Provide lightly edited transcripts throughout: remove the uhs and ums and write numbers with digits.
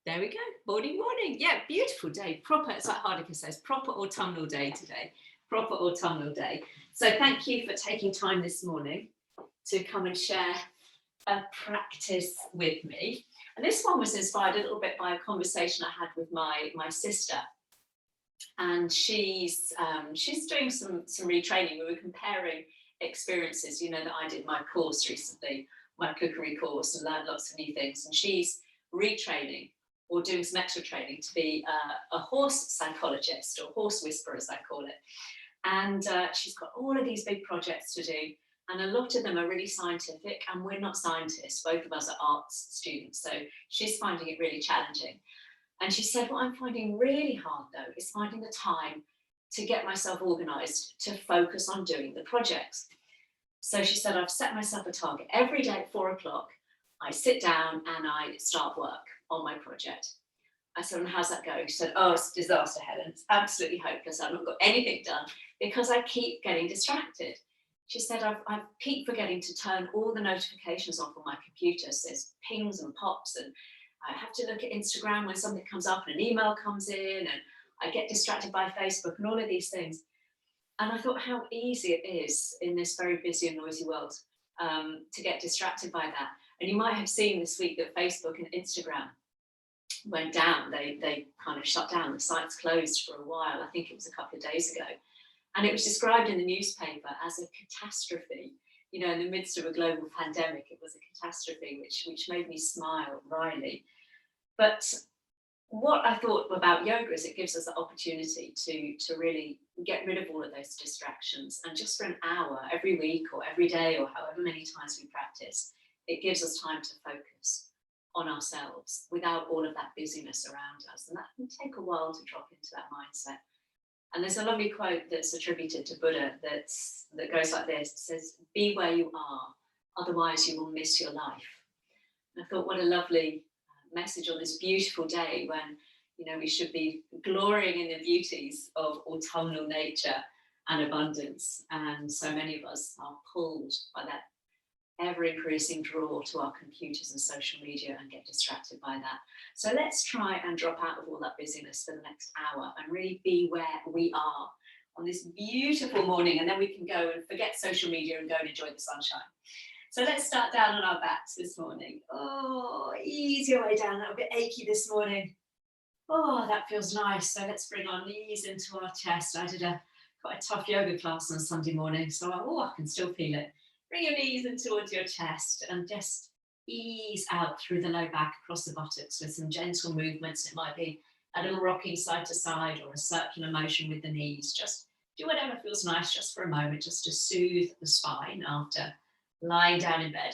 There we go. Morning, morning. Yeah, beautiful day. Proper, it's like Hardacre says, proper autumnal day today. Proper autumnal day. So thank you for taking time this morning to come and share a practice with me. And this one was inspired a little bit by a conversation I had with my sister. And she's doing some retraining. We were comparing experiences, that I did my course recently, my cookery course, and learned lots of new things. And she's retraining or doing some extra training to be a horse psychologist, or horse whisperer as I call it. And she's got all of these big projects to do, and a lot of them are really scientific, and we're not scientists. Both of us are arts students, so she's finding it really challenging. And she said, what I'm finding really hard though is finding the time to get myself organised to focus on doing the projects. So she said, I've set myself a target every day at 4 o'clock. I sit down and I start work on my project. I said, and how's that going? She said, oh, it's a disaster, Helen. It's absolutely hopeless. I've not got anything done because I keep getting distracted. She said, I keep forgetting to turn all the notifications off on my computer. So there's pings and pops, and I have to look at Instagram when something comes up and an email comes in, and I get distracted by Facebook and all of these things. And I thought how easy it is in this very busy and noisy world to get distracted by that. And you might have seen this week that Facebook and Instagram went down. They kind of shut down. The sites closed for a while. I think it was a couple of days ago. And it was described in the newspaper as a catastrophe. In the midst of a global pandemic, it was a catastrophe, which made me smile wryly. But what I thought about yoga is it gives us the opportunity to really get rid of all of those distractions. And just for an hour every week or every day or however many times we practice, it gives us time to focus on ourselves without all of that busyness around us. And that can take a while to drop into that mindset. And there's a lovely quote that's attributed to Buddha that goes like this. It says, be where you are, otherwise you will miss your life. And I thought, what a lovely message on this beautiful day when we should be glorying in the beauties of autumnal nature and abundance. And so many of us are pulled by that ever-increasing draw to our computers and social media and get distracted by that. So let's try and drop out of all that busyness for the next hour and really be where we are on this beautiful morning, and then we can go and forget social media and go and enjoy the sunshine. So let's start down on our backs this morning. Oh, ease your way down. That was a bit achy this morning. Oh, that feels nice. So let's bring our knees into our chest. I did quite a tough yoga class on Sunday morning, so I can still feel it. Bring your knees in towards your chest and just ease out through the low back across the buttocks with some gentle movements. It might be a little rocking side to side or a circular motion with the knees. Just do whatever feels nice just for a moment, just to soothe the spine after lying down in bed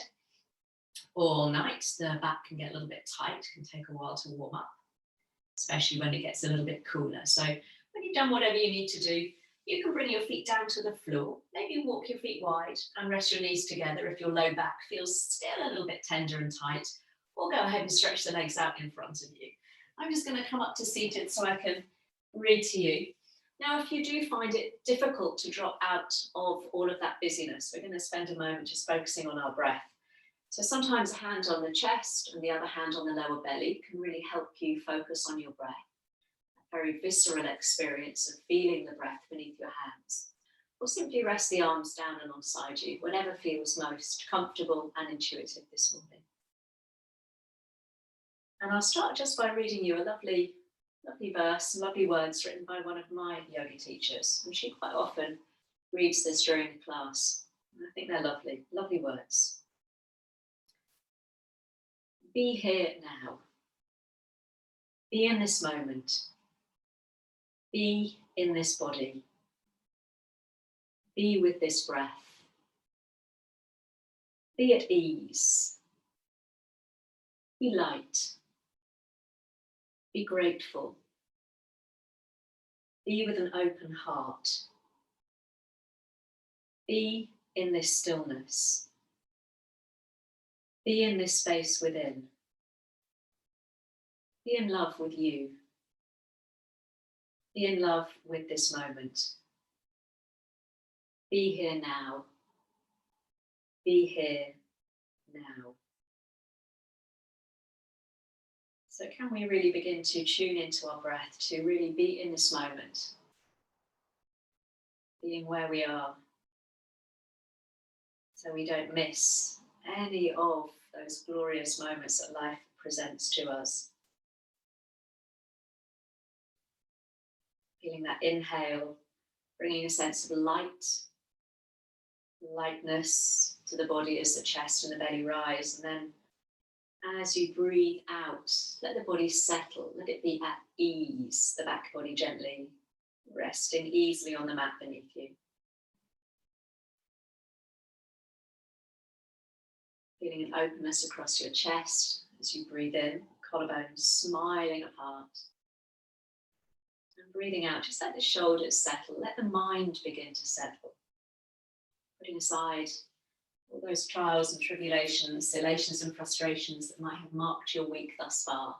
all night. The back can get a little bit tight, can take a while to warm up, especially when it gets a little bit cooler. So when you've done whatever you need to do, you can bring your feet down to the floor, maybe walk your feet wide and rest your knees together if your low back feels still a little bit tender and tight, or go ahead and stretch the legs out in front of you. I'm just going to come up to seated so I can read to you. Now, if you do find it difficult to drop out of all of that busyness, we're going to spend a moment just focusing on our breath. So sometimes a hand on the chest and the other hand on the lower belly can really help you focus on your breath. Very visceral experience of feeling the breath beneath your hands. Or simply rest the arms down alongside you, whatever feels most comfortable and intuitive this morning. And I'll start just by reading you a lovely verse, lovely words written by one of my yoga teachers. And she quite often reads this during the class. And I think they're lovely, lovely words. Be here now. Be in this moment. Be in this body. Be with this breath. Be at ease. Be light. Be grateful. Be with an open heart. Be in this stillness. Be in this space within. Be in love with you. Be in love with this moment. Be here now. Be here now. So can we really begin to tune into our breath, to really be in this moment, being where we are, so we don't miss any of those glorious moments that life presents to us. Feeling that inhale, bringing a sense of lightness to the body as the chest and the belly rise. And then as you breathe out, let the body settle, let it be at ease, the back body gently resting easily on the mat beneath you. Feeling an openness across your chest as you breathe in, collarbones smiling apart. And breathing out, just let the shoulders settle, let the mind begin to settle. Putting aside all those trials and tribulations, elations and frustrations that might have marked your week thus far.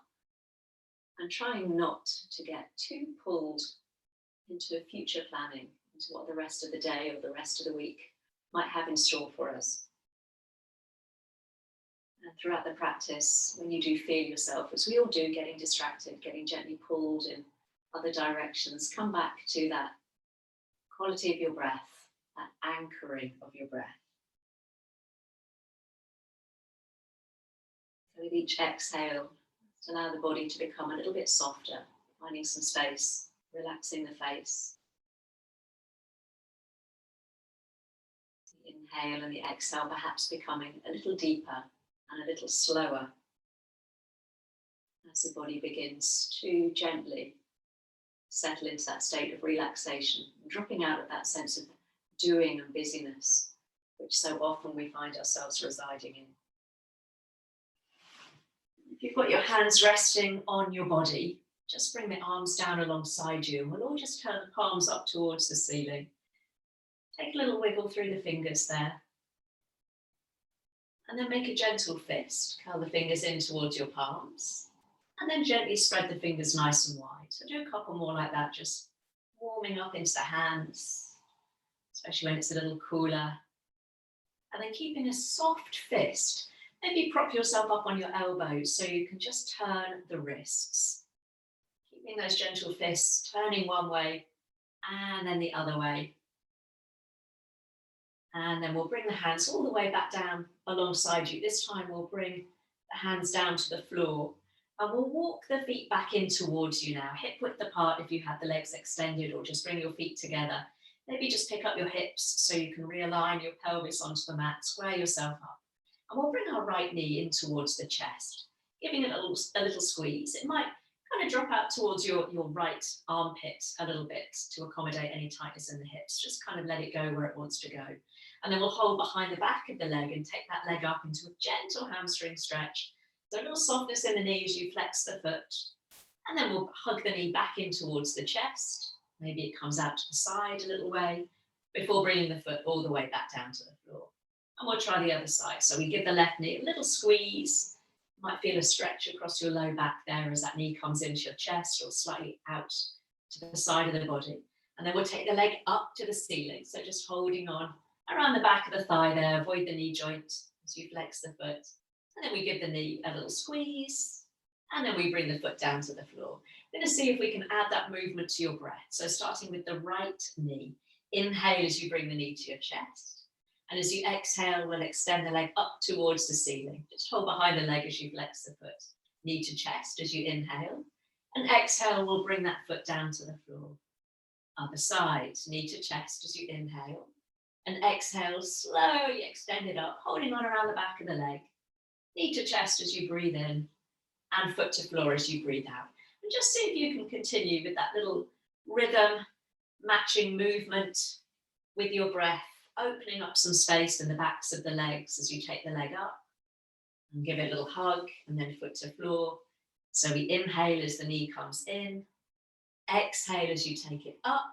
And trying not to get too pulled into future planning, into what the rest of the day or the rest of the week might have in store for us. And throughout the practice, when you do feel yourself, as we all do, getting distracted, getting gently pulled in other directions, come back to that quality of your breath, that anchoring of your breath. So with each exhale, just allow the body to become a little bit softer, finding some space, relaxing the face. The inhale and the exhale perhaps becoming a little deeper and a little slower as the body begins to gently settle into that state of relaxation, dropping out of that sense of doing and busyness, which so often we find ourselves residing in. If you've got your hands resting on your body, just bring the arms down alongside you, and we'll all just turn the palms up towards the ceiling. Take a little wiggle through the fingers there. And then make a gentle fist. Curl the fingers in towards your palms. And then gently spread the fingers nice and wide. So do a couple more like that, just warming up into the hands, especially when it's a little cooler. And then keeping a soft fist. Maybe prop yourself up on your elbows so you can just turn the wrists. Keeping those gentle fists, turning one way and then the other way. And then we'll bring the hands all the way back down alongside you. This time we'll bring the hands down to the floor and we'll walk the feet back in towards you now, hip width apart if you have the legs extended, or just bring your feet together. Maybe just pick up your hips so you can realign your pelvis onto the mat, square yourself up. And we'll bring our right knee in towards the chest, giving it a little squeeze. It might kind of drop out towards your right armpit a little bit to accommodate any tightness in the hips. Just kind of let it go where it wants to go. And then we'll hold behind the back of the leg and take that leg up into a gentle hamstring stretch. So a little softness in the knee as you flex the foot. And then we'll hug the knee back in towards the chest. Maybe it comes out to the side a little way before bringing the foot all the way back down to the floor. And we'll try the other side. So we give the left knee a little squeeze. You might feel a stretch across your low back there as that knee comes into your chest or slightly out to the side of the body. And then we'll take the leg up to the ceiling. So just holding on around the back of the thigh there, avoid the knee joint as you flex the foot. And then we give the knee a little squeeze. And then we bring the foot down to the floor. We're going to see if we can add that movement to your breath. So starting with the right knee. Inhale as you bring the knee to your chest. And as you exhale, we'll extend the leg up towards the ceiling. Just hold behind the leg as you flex the foot. Knee to chest as you inhale. And exhale, we'll bring that foot down to the floor. Other side, knee to chest as you inhale. And exhale, slowly extend it up, holding on around the back of the leg. Knee to chest as you breathe in. And foot to floor as you breathe out. And just see if you can continue with that little rhythm, matching movement with your breath. Opening up some space in the backs of the legs as you take the leg up and give it a little hug and then foot to floor. So we inhale as the knee comes in, exhale as you take it up,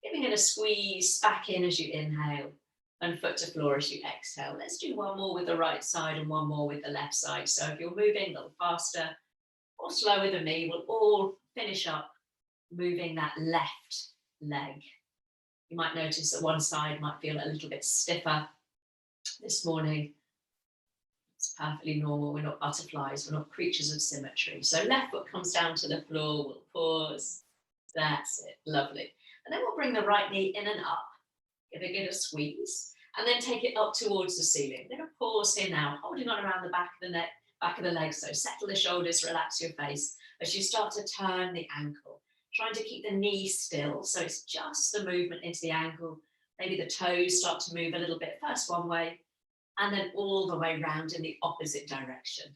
giving it a squeeze back in as you inhale and foot to floor as you exhale. Let's do one more with the right side and one more with the left side. So if you're moving a little faster or slower than me, we'll all finish up moving that left leg. You might notice that one side might feel a little bit stiffer this morning. It's perfectly normal. We're not butterflies. We're not creatures of symmetry. So left foot comes down to the floor. We'll pause. That's it. Lovely. And then we'll bring the right knee in and up. Give it a squeeze. And then take it up towards the ceiling. We're going to pause here now, holding on around the back of the neck, back of the legs. So settle the shoulders, relax your face as you start to turn the ankle. Trying to keep the knee still. So it's just the movement into the ankle. Maybe the toes start to move a little bit, first one way, and then all the way round in the opposite direction.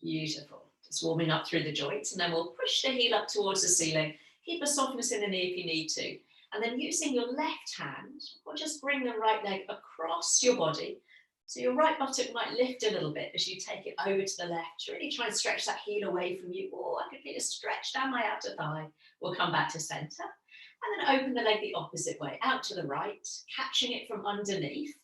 Beautiful. Just warming up through the joints, and then we'll push the heel up towards the ceiling. Keep a softness in the knee if you need to. And then using your left hand, or just bring the right leg across your body. So your right buttock might lift a little bit as you take it over to the left. Really try and stretch that heel away from you. Oh, I could feel a stretch down my outer thigh. We'll come back to center. And then open the leg the opposite way, out to the right, catching it from underneath.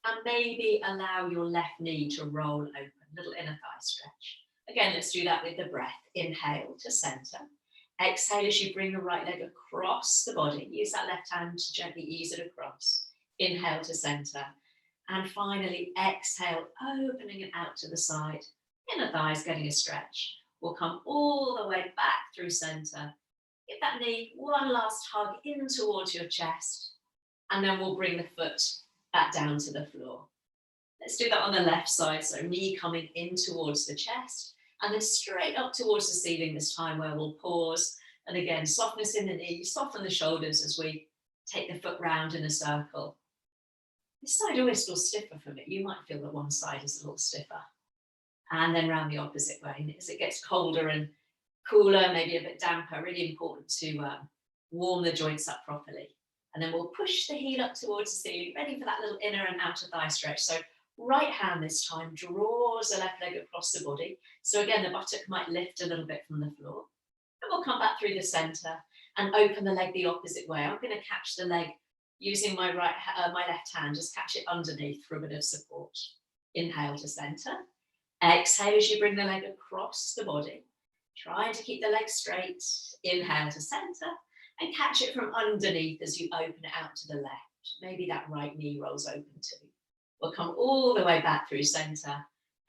And maybe allow your left knee to roll open, little inner thigh stretch. Again, let's do that with the breath. Inhale to center. Exhale as you bring the right leg across the body. Use that left hand to gently ease it across. Inhale to center. And finally, exhale, opening it out to the side. Inner thighs getting a stretch. We'll come all the way back through center. Give that knee one last hug in towards your chest. And then we'll bring the foot back down to the floor. Let's do that on the left side. So knee coming in towards the chest. And then straight up towards the ceiling this time, where we'll pause. And again, softness in the knee, soften the shoulders as we take the foot round in a circle. This side always feels stiffer for me. You might feel that one side is a little stiffer. And then round the opposite way. And as it gets colder and cooler, maybe a bit damper, really important to warm the joints up properly. And then we'll push the heel up towards the ceiling, ready for that little inner and outer thigh stretch. So right hand this time draws the left leg across the body. So again, the buttock might lift a little bit from the floor. And we'll come back through the center and open the leg the opposite way. I'm going to catch the leg using my left hand, just catch it underneath for a bit of support. Inhale to center. Exhale as you bring the leg across the body. Trying to keep the leg straight. Inhale to center and catch it from underneath as you open it out to the left. Maybe that right knee rolls open too. We'll come all the way back through center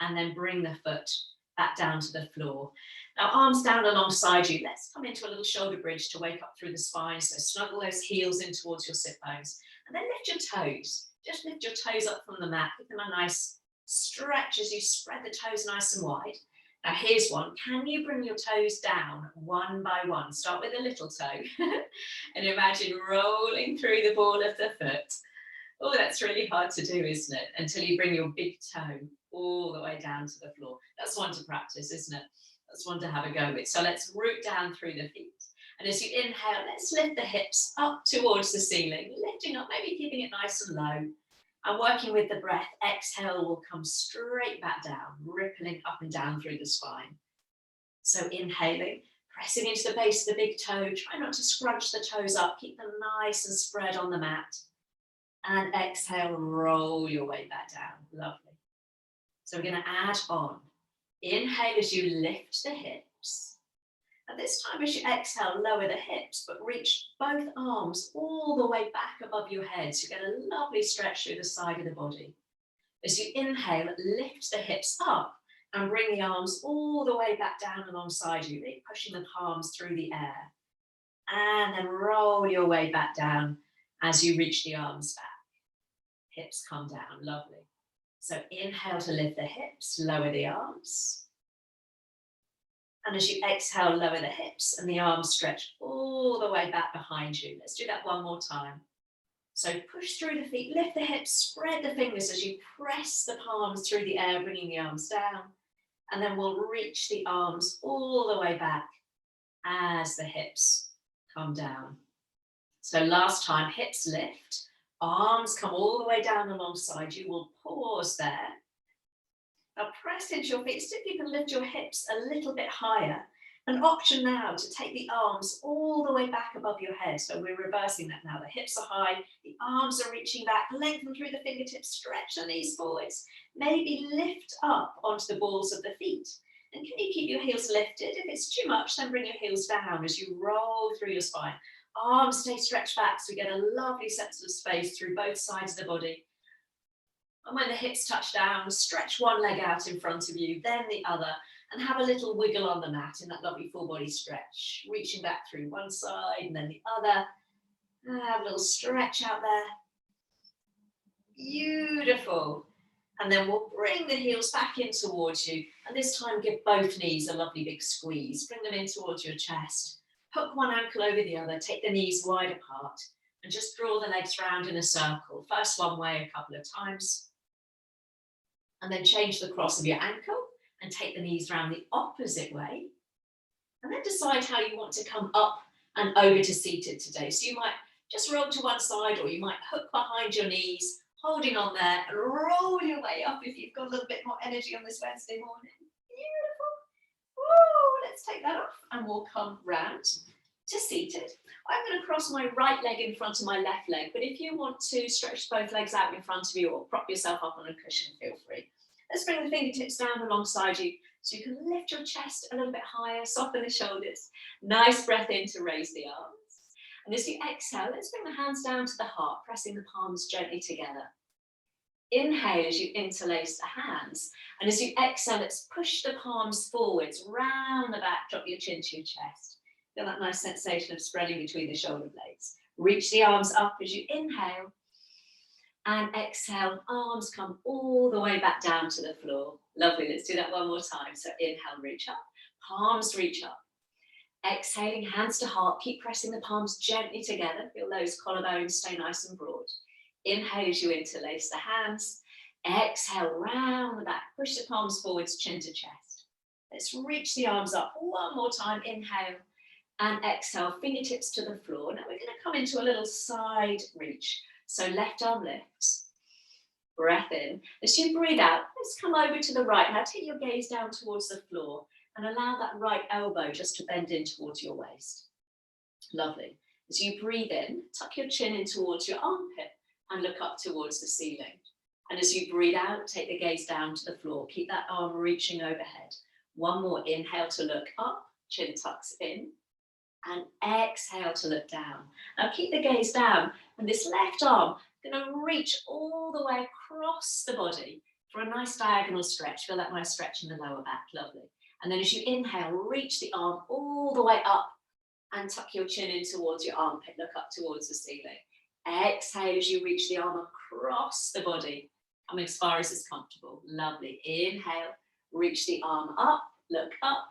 and then bring the foot back down to the floor. Now arms down alongside you. Let's come into a little shoulder bridge to wake up through the spine. So snuggle those heels in towards your sit bones and then lift your toes. Just lift your toes up from the mat. Give them a nice stretch as you spread the toes nice and wide. Now here's one. Can you bring your toes down one by one? Start with a little toe and imagine rolling through the ball of the foot. Oh, that's really hard to do, isn't it? Until you bring your big toe all the way down to the floor. That's one to practice, isn't it? That's one to have a go with. So let's root down through the feet. And as you inhale, let's lift the hips up towards the ceiling, lifting up, maybe keeping it nice and low. And working with the breath, exhale will come straight back down, rippling up and down through the spine. So inhaling, pressing into the base of the big toe. Try not to scrunch the toes up. Keep them nice and spread on the mat. And exhale, roll your way back down. Lovely. So we're going to add on. Inhale as you lift the hips. And this time as you exhale, lower the hips, but reach both arms all the way back above your head. So you get a lovely stretch through the side of the body. As you inhale, lift the hips up and bring the arms all the way back down alongside you, really pushing the palms through the air. And then roll your way back down as you reach the arms back. Hips come down, lovely. So inhale to lift the hips, lower the arms. And as you exhale, lower the hips and the arms stretch all the way back behind you. Let's do that one more time. So push through the feet, lift the hips, spread the fingers as you press the palms through the air, bringing the arms down. And then we'll reach the arms all the way back as the hips come down. So last time, hips lift. Arms come all the way down alongside you. We'll pause there. Now press into your feet. See if you can lift your hips a little bit higher. An option now to take the arms all the way back above your head. So we're reversing that now. The hips are high, the arms are reaching back, lengthen through the fingertips, stretch the knees forwards. Maybe lift up onto the balls of the feet. And can you keep your heels lifted? If it's too much, then bring your heels down as you roll through your spine. Arms stay stretched back so we get a lovely sense of space through both sides of the body. And when the hips touch down, stretch one leg out in front of you, then the other, and have a little wiggle on the mat in that lovely full body stretch, reaching back through one side and then the other. Have a little stretch out there. Beautiful. And then we'll bring the heels back in towards you. And this time give both knees a lovely big squeeze. Bring them in towards your chest. Hook one ankle over the other. Take the knees wide apart. And just draw the legs round in a circle. First one way a couple of times. And then change the cross of your ankle. And take the knees round the opposite way. And then decide how you want to come up and over to seated today. So you might just roll to one side, or you might hook behind your knees, holding on there, and roll your way up if you've got a little bit more energy on this Wednesday morning. Beautiful. Woo, let's take that off and we'll come round to seated. I'm going to cross my right leg in front of my left leg, but if you want to stretch both legs out in front of you or prop yourself up on a cushion, feel free. Let's bring the fingertips down alongside you so you can lift your chest a little bit higher, soften the shoulders. Nice breath in to raise the arms. And as you exhale, let's bring the hands down to the heart, pressing the palms gently together. Inhale as you interlace the hands. And as you exhale, let's push the palms forwards, round the back, drop your chin to your chest. Feel that nice sensation of spreading between the shoulder blades. Reach the arms up as you inhale. And exhale, arms come all the way back down to the floor. Lovely, let's do that one more time. So inhale, reach up, palms reach up. Exhaling, hands to heart, keep pressing the palms gently together. Feel those collarbones stay nice and broad. Inhale as you interlace the hands. Exhale, round the back, push the palms forwards, chin to chest. Let's reach the arms up one more time. Inhale and exhale, fingertips to the floor. Now we're going to come into a little side reach. So left arm lifts, breath in. As you breathe out, let's come over to the right. Now take your gaze down towards the floor and allow that right elbow just to bend in towards your waist. Lovely. As you breathe in, tuck your chin in towards your armpit and look up towards the ceiling. And as you breathe out, take the gaze down to the floor. Keep that arm reaching overhead. One more inhale to look up, chin tucks in. And exhale to look down. Now keep the gaze down, and this left arm going to reach all the way across the body for a nice diagonal stretch. Feel that nice stretch in the lower back, lovely. And then as you inhale, reach the arm all the way up and tuck your chin in towards your armpit, look up towards the ceiling. Exhale as you reach the arm across the body, coming as far as is comfortable, lovely. Inhale, reach the arm up, look up,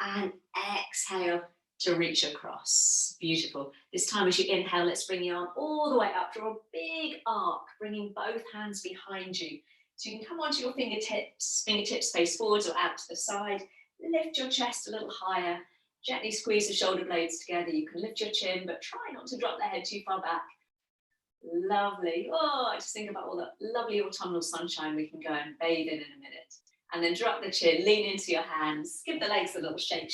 and exhale to reach across. Beautiful. This time as you inhale, let's bring the arm all the way up. Draw a big arc, bringing both hands behind you. So you can come onto your fingertips face forwards or out to the side. Lift your chest a little higher. Gently squeeze the shoulder blades together. You can lift your chin, but try not to drop the head too far back. Lovely. Oh, I just think about all the lovely autumnal sunshine we can go and bathe in a minute. And then drop the chin, lean into your hands, give the legs a little shake,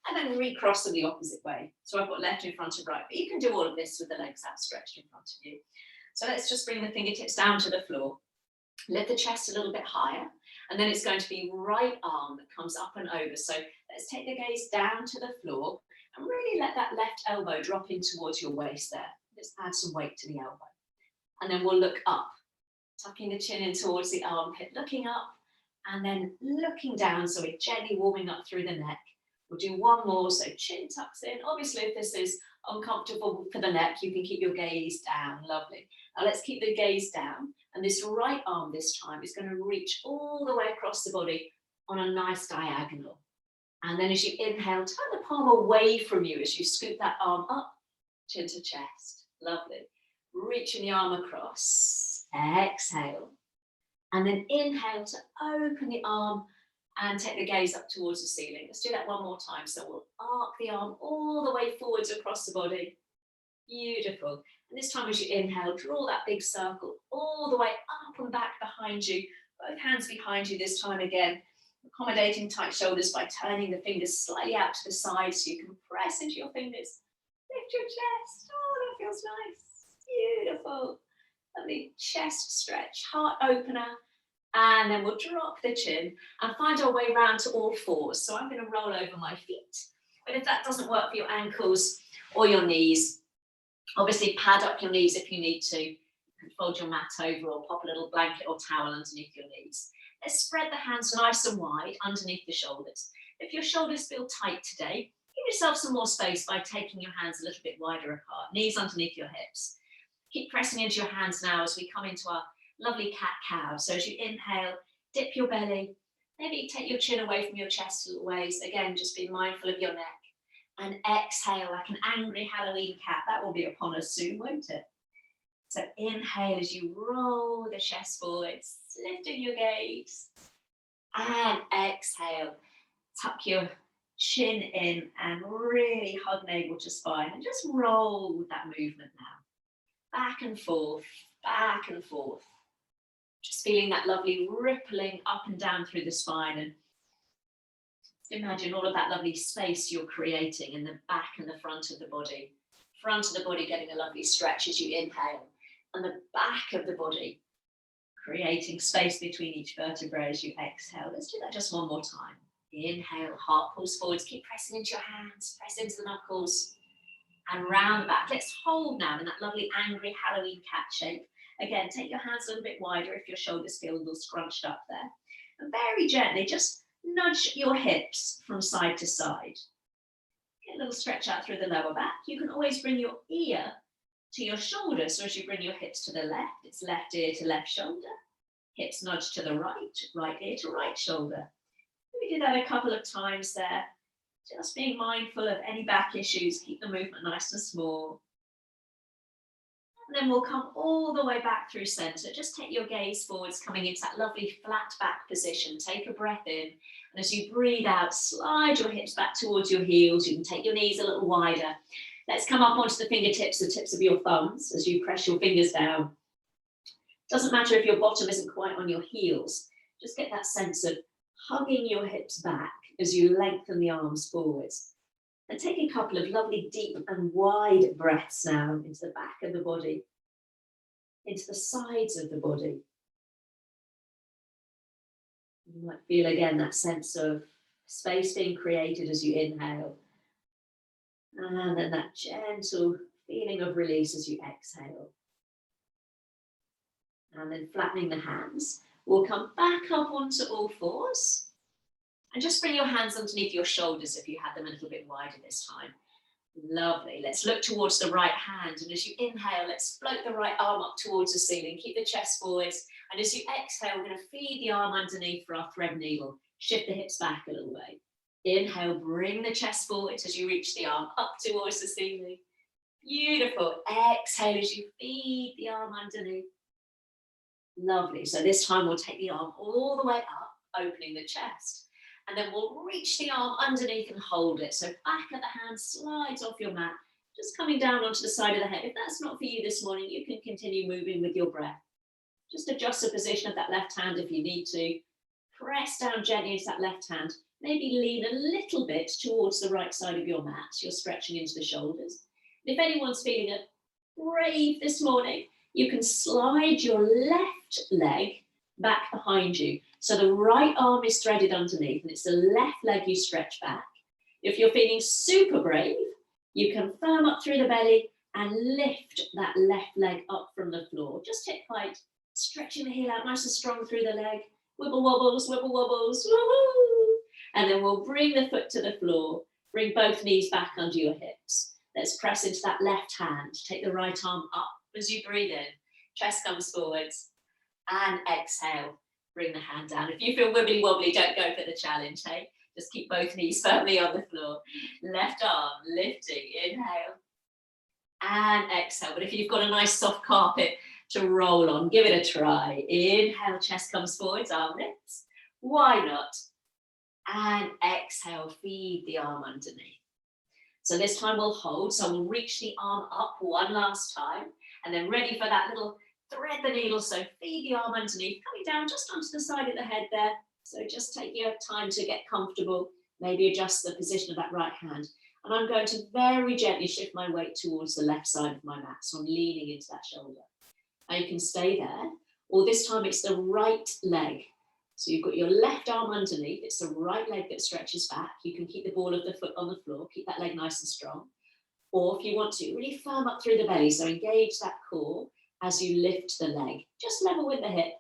and then recross them the opposite way. So I've got left in front of right, but you can do all of this with the legs outstretched in front of you. So let's just bring the fingertips down to the floor. Lift the chest a little bit higher, and then it's going to be right arm that comes up and over. So let's take the gaze down to the floor and really let that left elbow drop in towards your waist there. Just add some weight to the elbow. And then we'll look up, tucking the chin in towards the armpit, looking up, and then looking down, so we're gently warming up through the neck. We'll do one more, so chin tucks in. Obviously, if this is uncomfortable for the neck, you can keep your gaze down. Lovely. Now let's keep the gaze down. And this right arm this time is going to reach all the way across the body on a nice diagonal. And then as you inhale, turn the palm away from you as you scoop that arm up, chin to chest. Lovely. Reaching the arm across. Exhale. And then inhale to open the arm and take the gaze up towards the ceiling. Let's do that one more time. So we'll arc the arm all the way forwards across the body. Beautiful. And this time as you inhale, draw that big circle all the way up and back behind you. Both hands behind you this time again. Accommodating tight shoulders by turning the fingers slightly out to the side so you can press into your fingers. Lift your chest. Oh, that feels nice. Beautiful. Lovely chest stretch, heart opener. And then we'll drop the chin and find our way round to all fours. So I'm going to roll over my feet. But if that doesn't work for your ankles or your knees, obviously pad up your knees if you need to. You can fold your mat over or pop a little blanket or towel underneath your knees. Let's spread the hands nice and wide underneath the shoulders. If your shoulders feel tight today, give yourself some more space by taking your hands a little bit wider apart, knees underneath your hips. Keep pressing into your hands now as we come into our lovely cat-cow. So as you inhale, dip your belly, maybe take your chin away from your chest a little ways. Again, just be mindful of your neck. And exhale like an angry Halloween cat. That will be upon us soon, won't it? So inhale as you roll the chest forwards, lifting your gaze. And exhale, tuck your chin in and really hug navel to spine. And just roll with that movement now. Back and forth, back and forth. Just feeling that lovely rippling up and down through the spine. And imagine all of that lovely space you're creating in the back and the front of the body. Front of the body getting a lovely stretch as you inhale. And the back of the body creating space between each vertebrae as you exhale. Let's do that just one more time. Inhale, heart pulls forwards. Keep pressing into your hands. Press into the knuckles. And round back. Let's hold now in that lovely angry Halloween cat shape. Again, take your hands a little bit wider if your shoulders feel a little scrunched up there. And very gently, just nudge your hips from side to side. Get a little stretch out through the lower back. You can always bring your ear to your shoulder. So as you bring your hips to the left, it's left ear to left shoulder. Hips nudge to the right, right ear to right shoulder. We do that a couple of times there. Just being mindful of any back issues. Keep the movement nice and small. And then we'll come all the way back through center. Just take your gaze forwards, coming into that lovely flat back position. Take a breath in. And as you breathe out, slide your hips back towards your heels. You can take your knees a little wider. Let's come up onto the fingertips, the tips of your thumbs, as you press your fingers down. Doesn't matter if your bottom isn't quite on your heels. Just get that sense of hugging your hips back as you lengthen the arms forwards. And take a couple of lovely deep and wide breaths now into the back of the body, into the sides of the body. You might feel again that sense of space being created as you inhale. And then that gentle feeling of release as you exhale. And then flattening the hands. We'll come back up onto all fours. And just bring your hands underneath your shoulders if you had them a little bit wider this time. Lovely. Let's look towards the right hand. And as you inhale, let's float the right arm up towards the ceiling. Keep the chest forwards. And as you exhale, we're going to feed the arm underneath for our thread needle. Shift the hips back a little way. Inhale, bring the chest forward as you reach the arm up towards the ceiling. Beautiful. Exhale as you feed the arm underneath. Lovely. So this time we'll take the arm all the way up, opening the chest. And then we'll reach the arm underneath and hold it. So back of the hand slides off your mat, just coming down onto the side of the head. If that's not for you this morning, you can continue moving with your breath. Just adjust the position of that left hand if you need to. Press down gently into that left hand. Maybe lean a little bit towards the right side of your mat. You're stretching into the shoulders. And if anyone's feeling brave this morning, you can slide your left leg back behind you. So the right arm is threaded underneath and it's the left leg you stretch back. If you're feeling super brave, you can firm up through the belly and lift that left leg up from the floor. Just hip height, stretching the heel out nice and strong through the leg. Wibble wobbles, woo-hoo. And then we'll bring the foot to the floor. Bring both knees back under your hips. Let's press into that left hand. Take the right arm up as you breathe in. Chest comes forwards. And exhale, bring the hand down. If you feel wibbly wobbly, don't go for the challenge, hey? Just keep both knees firmly on the floor. Left arm lifting, inhale. And exhale. But if you've got a nice soft carpet to roll on, give it a try. Inhale, chest comes forwards, arm lifts. Why not? And exhale, feed the arm underneath. So this time we'll hold. So we'll reach the arm up one last time. And then ready for that little thread the needle, so feed the arm underneath, coming down just onto the side of the head there. So just take your time to get comfortable, maybe adjust the position of that right hand. And I'm going to very gently shift my weight towards the left side of my mat, so I'm leaning into that shoulder. Now you can stay there, or this time it's the right leg. So you've got your left arm underneath, it's the right leg that stretches back. You can keep the ball of the foot on the floor, keep that leg nice and strong. Or if you want to, really firm up through the belly, so engage that core. as you lift the leg, just level with the hip.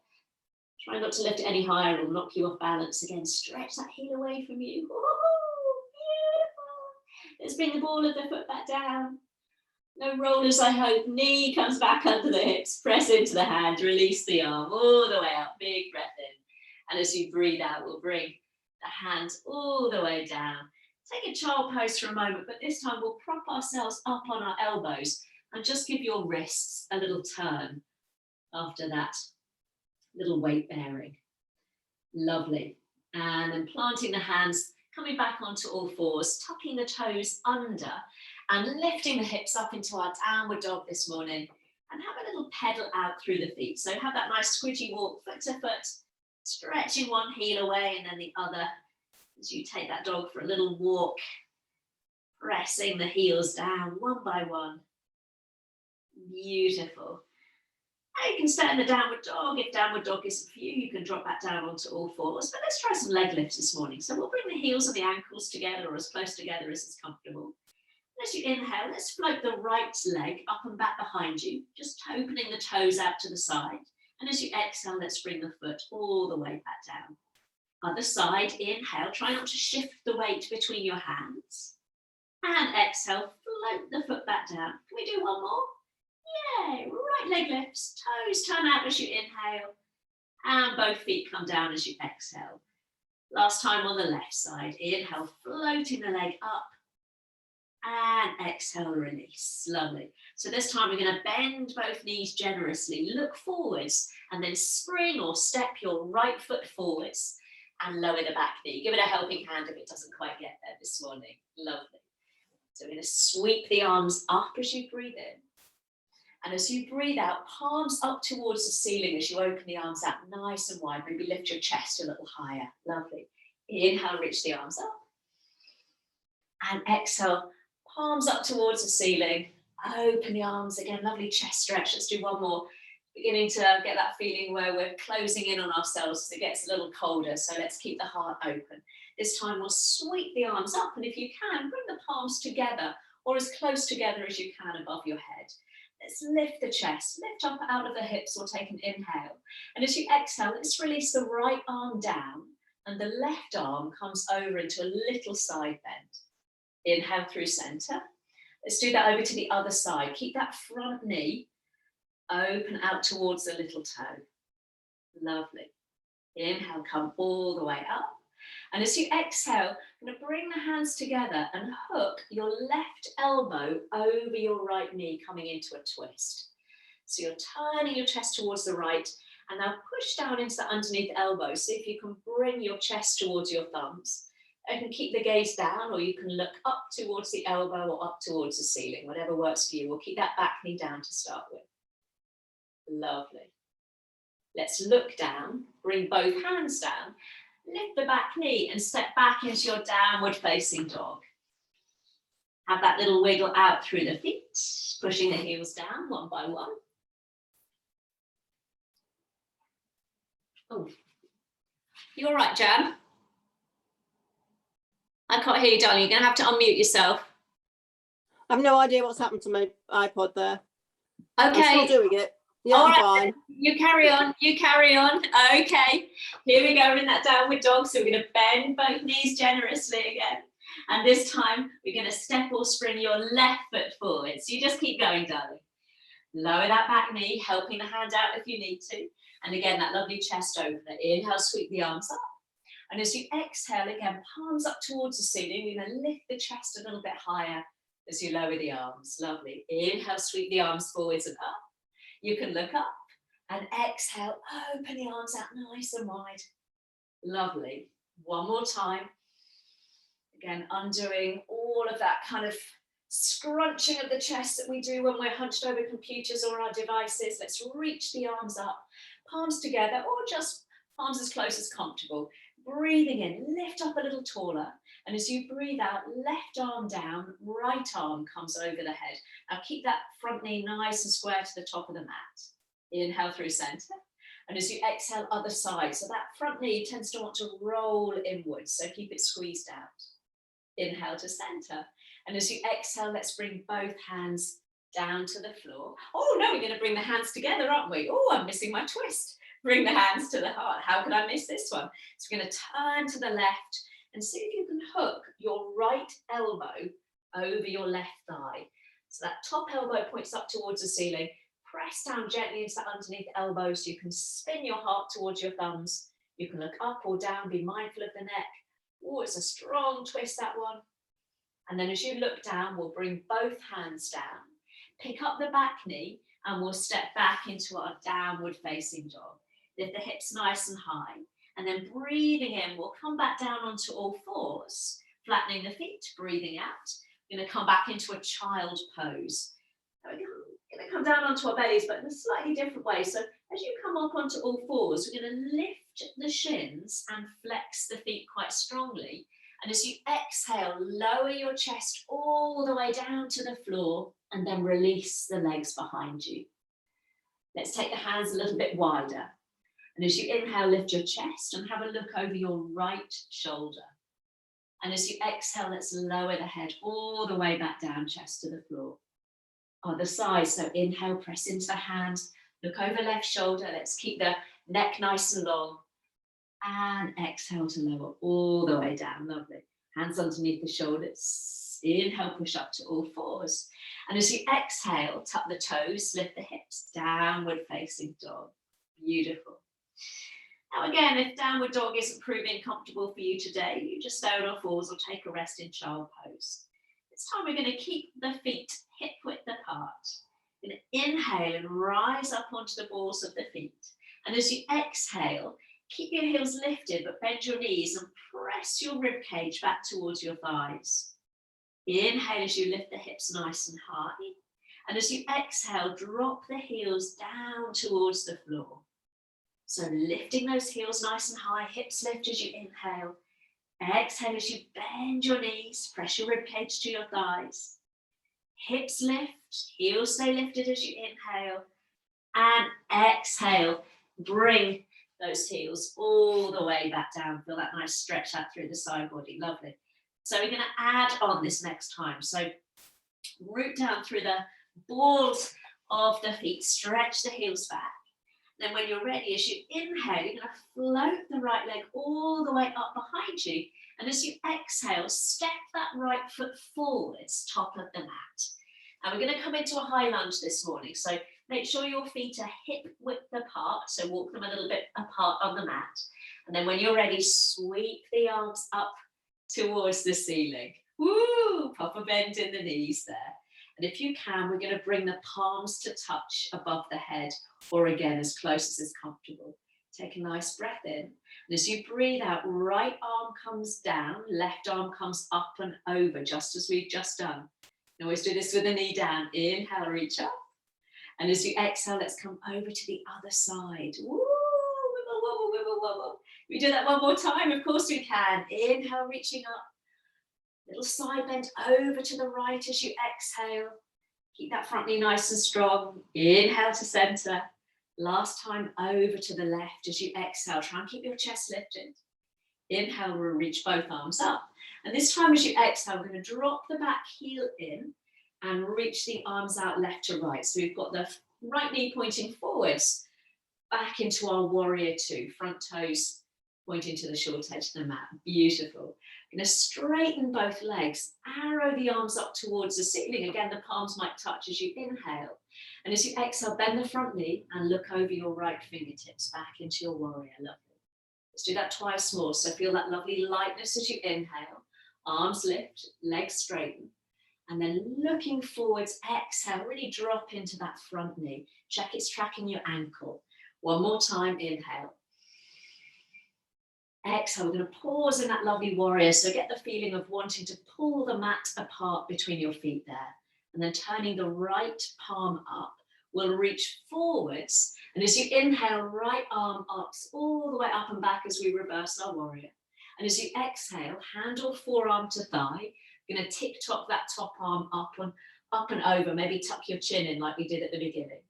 Try not to lift it any higher, it'll knock you off balance. Again, stretch that heel away from you. Ooh, beautiful. Let's bring the ball of the foot back down. No rollers, I hope. Knee comes back under the hips. Press into the hand, release the arm all the way up. Big breath in. And as you breathe out, we'll bring the hands all the way down. Take a child pose for a moment, but this time we'll prop ourselves up on our elbows and just give your wrists a little turn after that little weight bearing. Lovely. And then planting the hands, coming back onto all fours, tucking the toes under and lifting the hips up into our downward dog this morning, and have a little pedal out through the feet. So have that nice squidgy walk, foot to foot, stretching one heel away and then the other as you take that dog for a little walk, pressing the heels down one by one. Beautiful. Now you can stay in the downward dog. If downward dog isn't for you, you can drop back down onto all fours. But let's try some leg lifts this morning. So we'll bring the heels and the ankles together or as close together as is comfortable. As you inhale, let's float the right leg up and back behind you, just opening the toes out to the side. And as you exhale, let's bring the foot all the way back down. Other side, inhale, try not to shift the weight between your hands. And exhale, float the foot back down. Can we do one more? Yay, right leg lifts, toes turn out as you inhale. And both feet come down as you exhale. Last time on the left side, inhale, floating the leg up. And exhale, release. Lovely. So this time we're going to bend both knees generously, look forwards, and then spring or step your right foot forwards and lower the back knee. Give it a helping hand if it doesn't quite get there this morning. Lovely. So we're going to sweep the arms up as you breathe in. And as you breathe out, palms up towards the ceiling as you open the arms out nice and wide. Maybe lift your chest a little higher. Lovely. Inhale, reach the arms up. And exhale, palms up towards the ceiling. Open the arms again. Lovely chest stretch. Let's do one more. Beginning to get that feeling where we're closing in on ourselves as it gets a little colder. So let's keep the heart open. This time we'll sweep the arms up. And if you can, bring the palms together or as close together as you can above your head. Let's lift the chest, lift up out of the hips or take an inhale. And as you exhale, let's release the right arm down and the left arm comes over into a little side bend. Inhale through center. Let's do that over to the other side. Keep that front knee open out towards the little toe. Lovely. Inhale, come all the way up. And as you exhale, I'm going to bring the hands together and hook your left elbow over your right knee, coming into a twist. So you're turning your chest towards the right and now push down into the underneath elbow. See if you can bring your chest towards your thumbs. You can keep the gaze down or you can look up towards the elbow or up towards the ceiling, whatever works for you. We'll keep that back knee down to start with. Lovely. Let's look down, bring both hands down, lift the back knee and step back into your downward facing dog. Have that little wiggle out through the feet, pushing the heels down one by one. Oh, you all right, Jan? I can't hear you, darling. You're going to have to unmute yourself. I have no idea what's happened to my iPod there. Okay. I'm still doing it. Yeah, all I'm right, fine. You carry on. You carry on. Okay. Here we go in that downward dog. So we're going to bend both knees generously again. And this time we're going to step or spring your left foot forward. So you just keep going, darling. Lower that back knee, helping the hand out if you need to. And again, that lovely chest opener. Inhale, sweep the arms up. And as you exhale, again, palms up towards the ceiling. We're going to lift the chest a little bit higher as you lower the arms. Lovely. Inhale, sweep the arms forwards and up. You can look up and exhale, open the arms out nice and wide. Lovely. One more time. Again, undoing all of that kind of scrunching of the chest that we do when we're hunched over computers or our devices. Let's reach the arms up, palms together, or just palms as close as comfortable. Breathing in, lift up a little taller. And as you breathe out, left arm down, right arm comes over the head. Now keep that front knee nice and square to the top of the mat. Inhale through center. And as you exhale, other side. So that front knee tends to want to roll inwards. So keep it squeezed out. Inhale to center. And as you exhale, let's bring both hands down to the floor. Oh no, we're going to bring the hands together, aren't we? Oh, I'm missing my twist. Bring the hands to the heart. How could I miss this one? So we're going to turn to the left and see if you can hook your right elbow over your left thigh. So that top elbow points up towards the ceiling. Press down gently into that underneath elbow so you can spin your heart towards your thumbs. You can look up or down, be mindful of the neck. Oh, it's a strong twist, that one. And then as you look down, we'll bring both hands down. Pick up the back knee and we'll step back into our downward facing dog. Lift the hips nice and high. And then breathing in, we'll come back down onto all fours, flattening the feet, breathing out. We're going to come back into a child pose. We're going to come down onto our bellies, but in a slightly different way. So as you come up onto all fours, we're going to lift the shins and flex the feet quite strongly. And as you exhale, lower your chest all the way down to the floor and then release the legs behind you. Let's take the hands a little bit wider. And as you inhale, lift your chest and have a look over your right shoulder. And as you exhale, let's lower the head all the way back down, chest to the floor. Other side, so inhale, press into the hands, look over left shoulder. Let's keep the neck nice and long. And exhale to lower all the way down, lovely. Hands underneath the shoulders. Inhale, push up to all fours. And as you exhale, tuck the toes, lift the hips, downward facing dog. Beautiful. Now again, if downward dog isn't proving comfortable for you today, you just stay on all fours or take a rest in child pose. This time we're going to keep the feet hip width apart. We're going to inhale and rise up onto the balls of the feet. And as you exhale, keep your heels lifted, but bend your knees and press your rib cage back towards your thighs. Inhale as you lift the hips nice and high. And as you exhale, drop the heels down towards the floor. So lifting those heels nice and high, hips lift as you inhale. Exhale as you bend your knees, press your rib cage to your thighs. Hips lift, heels stay lifted as you inhale. And exhale, bring those heels all the way back down. Feel that nice stretch out through the side body, lovely. So we're going to add on this next time. So root down through the balls of the feet, stretch the heels back. Then when you're ready, as you inhale, you're going to float the right leg all the way up behind you. And as you exhale, step that right foot forwards, top of the mat. And we're going to come into a high lunge this morning. So make sure your feet are hip width apart. So walk them a little bit apart on the mat. And then when you're ready, sweep the arms up towards the ceiling. Woo! Pop a bend in the knees there. And if you can, we're going to bring the palms to touch above the head, or again, as close as is comfortable. Take a nice breath in. And as you breathe out, right arm comes down, left arm comes up and over, just as we've just done. You always do this with the knee down. Inhale, reach up. And as you exhale, let's come over to the other side. Woo! Wibble, wobble, wibble, wobble. We do that one more time. Of course we can. Inhale, reaching up. Little side bend over to the right as you exhale. Keep that front knee nice and strong. Inhale to center. Last time over to the left as you exhale. Try and keep your chest lifted. Inhale, we'll reach both arms up. And this time as you exhale, we're going to drop the back heel in and reach the arms out left to right. So we've got the right knee pointing forwards, back into our warrior two. Front toes pointing to the short edge of the mat. Beautiful. Going to straighten both legs, arrow the arms up towards the ceiling. Again, the palms might touch as you inhale. And as you exhale, bend the front knee and look over your right fingertips back into your warrior. Lovely. Let's do that twice more. So feel that lovely lightness as you inhale. Arms lift, legs straighten. And then looking forwards, exhale, really drop into that front knee. Check it's tracking your ankle. One more time, inhale. Exhale, we're going to pause in that lovely warrior. So get the feeling of wanting to pull the mat apart between your feet there. And then turning the right palm up, we'll reach forwards. And as you inhale, right arm ups all the way up and back as we reverse our warrior. And as you exhale, hand or forearm to thigh. You're going to tick-tock that top arm up and over. Maybe tuck your chin in like we did at the beginning.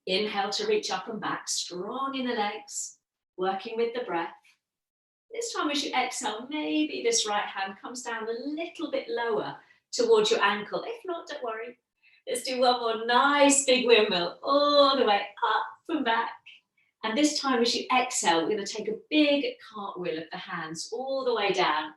Inhale to reach up and back, strong in the legs, working with the breath. This time as you exhale, maybe this right hand comes down a little bit lower towards your ankle. If not, don't worry. Let's do one more nice big windmill all the way up and back. And this time as you exhale, we're going to take a big cartwheel of the hands all the way down,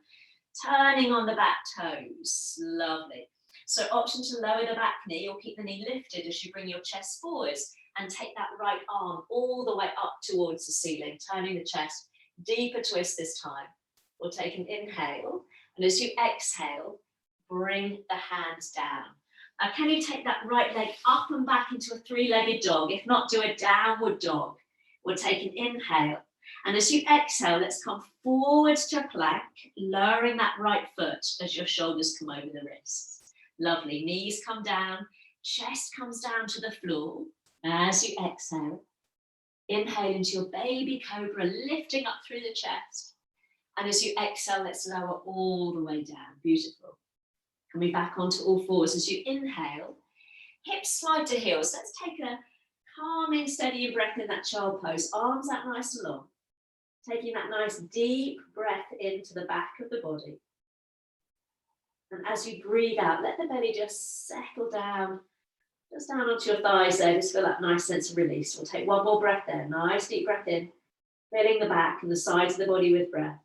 turning on the back toes. Lovely. So option to lower the back knee or keep the knee lifted as you bring your chest forwards and take that right arm all the way up towards the ceiling, turning the chest. Deeper twist this time. We'll take an inhale, and as you exhale, bring the hands down. Now, can you take that right leg up and back into a three-legged dog? If not, do a downward dog. We'll take an inhale, and as you exhale, let's come forwards to a plank, lowering that right foot as your shoulders come over the wrists. Lovely. Knees come down, chest comes down to the floor. As you exhale, inhale into your baby cobra, lifting up through the chest. And as you exhale, let's lower all the way down. Beautiful. Coming back onto all fours. As you inhale, hips slide to heels. Let's take a calming, steady breath in that child pose. Arms out nice and long. Taking that nice deep breath into the back of the body. And as you breathe out, let the belly just settle down. Just down onto your thighs there, just feel that nice sense of release. We'll take one more breath there. Nice deep breath in, filling the back and the sides of the body with breath.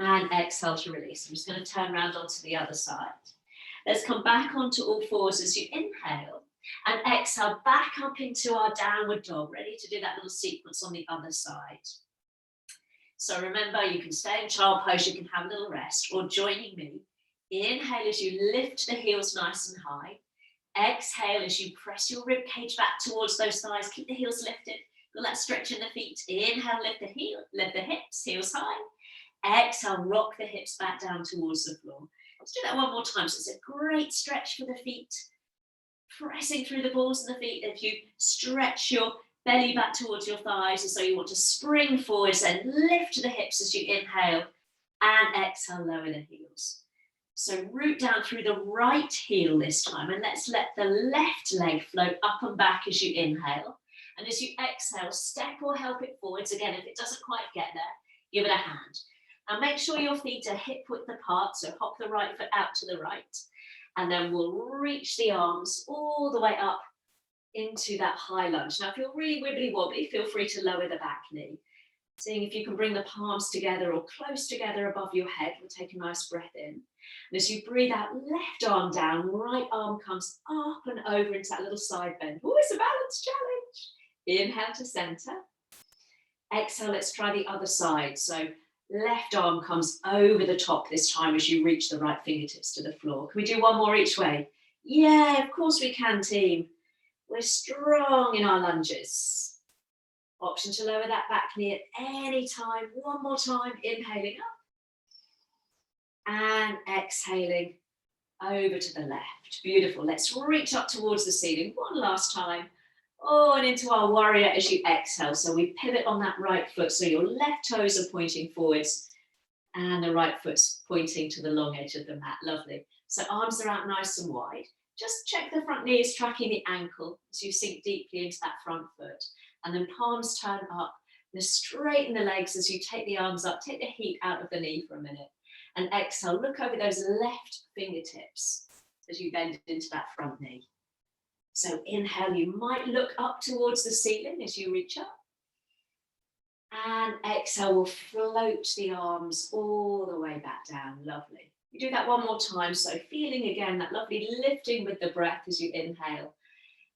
And exhale to release. I'm just going to turn around onto the other side. Let's come back onto all fours as you inhale and exhale back up into our downward dog, ready to do that little sequence on the other side. So remember, you can stay in child pose, you can have a little rest, or joining me. Inhale as you lift the heels nice and high. Exhale as you press your rib cage back towards those thighs. Keep the heels lifted. Feel that stretch in the feet. Inhale, lift the hips, heels high. Exhale, rock the hips back down towards the floor. Let's do that one more time. So it's a great stretch for the feet. Pressing through the balls of the feet. If you stretch your belly back towards your thighs, and so you want to spring forwards and lift the hips as you inhale. And exhale, lower the heels. So root down through the right heel this time, and let's let the left leg float up and back as you inhale. And as you exhale, step or help it forwards. Again, if it doesn't quite get there, give it a hand. And make sure your feet are hip width apart, so hop the right foot out to the right. And then we'll reach the arms all the way up into that high lunge. Now, if you're really wibbly wobbly, feel free to lower the back knee. Seeing if you can bring the palms together or close together above your head. We'll take a nice breath in. And as you breathe out, left arm down, right arm comes up and over into that little side bend. Oh, it's a balance challenge. Inhale to center. Exhale, let's try the other side. So left arm comes over the top this time as you reach the right fingertips to the floor. Can we do one more each way? Yeah, of course we can, team. We're strong in our lunges. Option to lower that back knee at any time. One more time, inhaling up. And exhaling over to the left. Beautiful. Let's reach up towards the ceiling one last time. Oh, and into our warrior as you exhale. So we pivot on that right foot. So your left toes are pointing forwards and the right foot's pointing to the long edge of the mat. Lovely. So arms are out nice and wide. Just check the front knee is tracking the ankle as you sink deeply into that front foot. And then palms turn up. And straighten the legs as you take the arms up. Take the heat out of the knee for a minute. And exhale, look over those left fingertips as you bend into that front knee. So inhale, you might look up towards the ceiling as you reach up. And exhale, we'll float the arms all the way back down. Lovely. You do that one more time. So feeling again that lovely lifting with the breath as you inhale.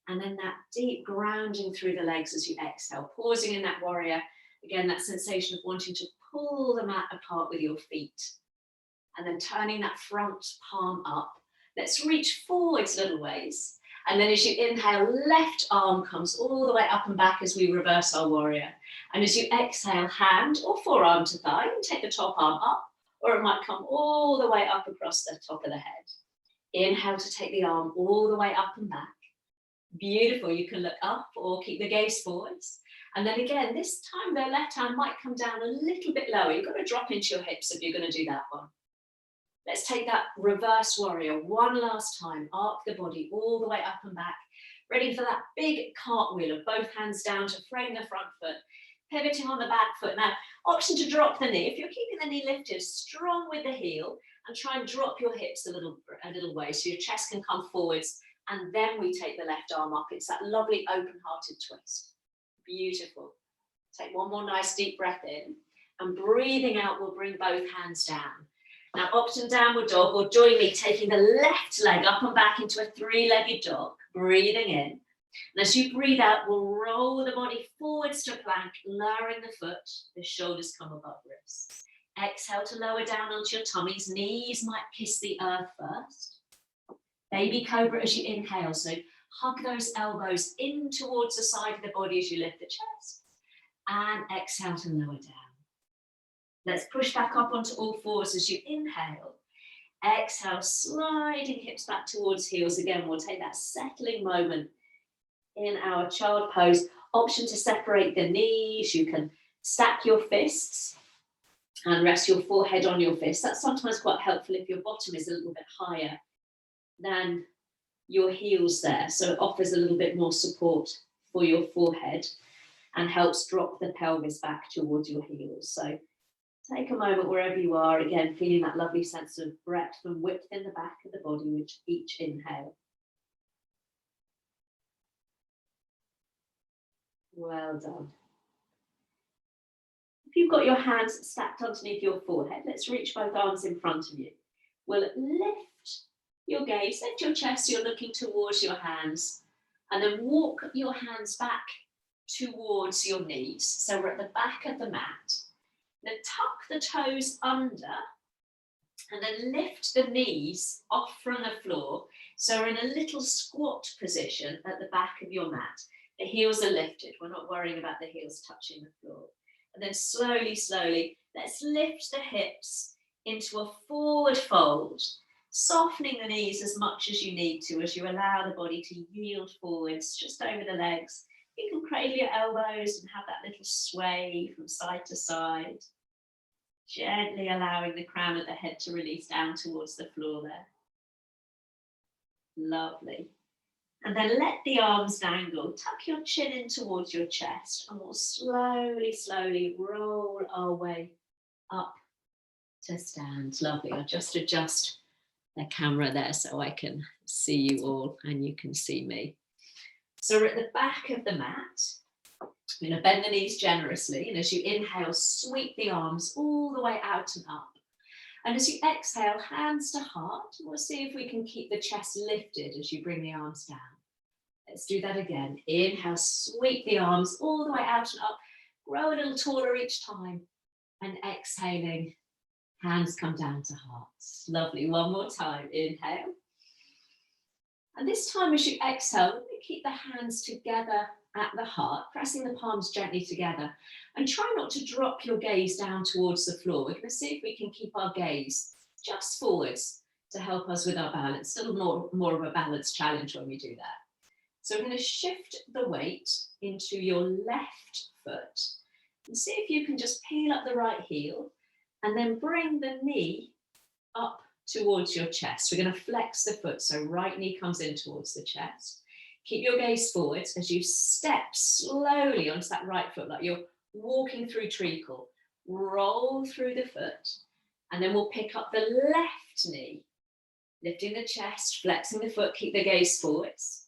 And then that deep grounding through the legs as you exhale. Pausing in that warrior. Again, that sensation of wanting to pull the mat apart with your feet. And then turning that front palm up. Let's reach forwards little ways. And then as you inhale, left arm comes all the way up and back as we reverse our warrior. And as you exhale, hand or forearm to thigh, and take the top arm up, or it might come all the way up across the top of the head. Inhale to take the arm all the way up and back. Beautiful. You can look up or keep the gaze forwards. And then again, this time the left hand might come down a little bit lower. You've got to drop into your hips if you're going to do that one. Let's take that reverse warrior one last time. Arc the body all the way up and back. Ready for that big cartwheel of both hands down to frame the front foot. Pivoting on the back foot. Now, option to drop the knee. If you're keeping the knee lifted, strong with the heel, and try and drop your hips a little way so your chest can come forwards And then we take the left arm up. It's that lovely open-hearted twist. Beautiful. Take one more nice deep breath in, and breathing out will bring both hands down. Now, option downward dog, or join me taking the left leg up and back into a three-legged dog, breathing in. And as you breathe out, we'll roll the body forwards to plank, lowering the foot, the shoulders come above wrists. Exhale to lower down onto your tummies, knees might kiss the earth first. Baby cobra as you inhale, so hug those elbows in towards the side of the body as you lift the chest. And exhale to lower down. Let's push back up onto all fours as you inhale. Exhale, sliding hips back towards heels. Again, we'll take that settling moment in our child pose. Option to separate the knees. You can stack your fists and rest your forehead on your fists. That's sometimes quite helpful if your bottom is a little bit higher than your heels there. So it offers a little bit more support for your forehead and helps drop the pelvis back towards your heels. So take a moment wherever you are, again, feeling that lovely sense of breadth and width in the back of the body with each inhale. Well done. If you've got your hands stacked underneath your forehead, let's reach both arms in front of you. We'll lift your gaze, lift your chest, you're looking towards your hands, and then walk your hands back towards your knees. So we're at the back of the mat. Then tuck the toes under and then lift the knees off from the floor. So we're in a little squat position at the back of your mat. The heels are lifted. We're not worrying about the heels touching the floor. And then slowly, slowly, let's lift the hips into a forward fold, softening the knees as much as you need to as you allow the body to yield forwards just over the legs. You can cradle your elbows and have that little sway from side to side, gently allowing the crown of the head to release down towards the floor there. Lovely. And then let the arms dangle. Tuck your chin in towards your chest, and we'll slowly, slowly roll our way up to stand. Lovely. I'll just adjust the camera there so I can see you all and you can see me. So we're at the back of the mat. We're going to bend the knees generously, and as you inhale, sweep the arms all the way out and up. And as you exhale, hands to heart, we'll see if we can keep the chest lifted as you bring the arms down. Let's do that again. Inhale, sweep the arms all the way out and up. Grow a little taller each time. And exhaling, hands come down to hearts. Lovely. One more time. Inhale. And this time as you exhale, keep the hands together at the heart, pressing the palms gently together. And try not to drop your gaze down towards the floor. We're going to see if we can keep our gaze just forwards to help us with our balance. Still more of a balance challenge when we do that. So we're going to shift the weight into your left foot. And see if you can just peel up the right heel and then bring the knee up towards your chest. We're going to flex the foot, so right knee comes in towards the chest. Keep your gaze forwards as you step slowly onto that right foot, like you're walking through treacle. Roll through the foot, and then we'll pick up the left knee, lifting the chest, flexing the foot, keep the gaze forwards.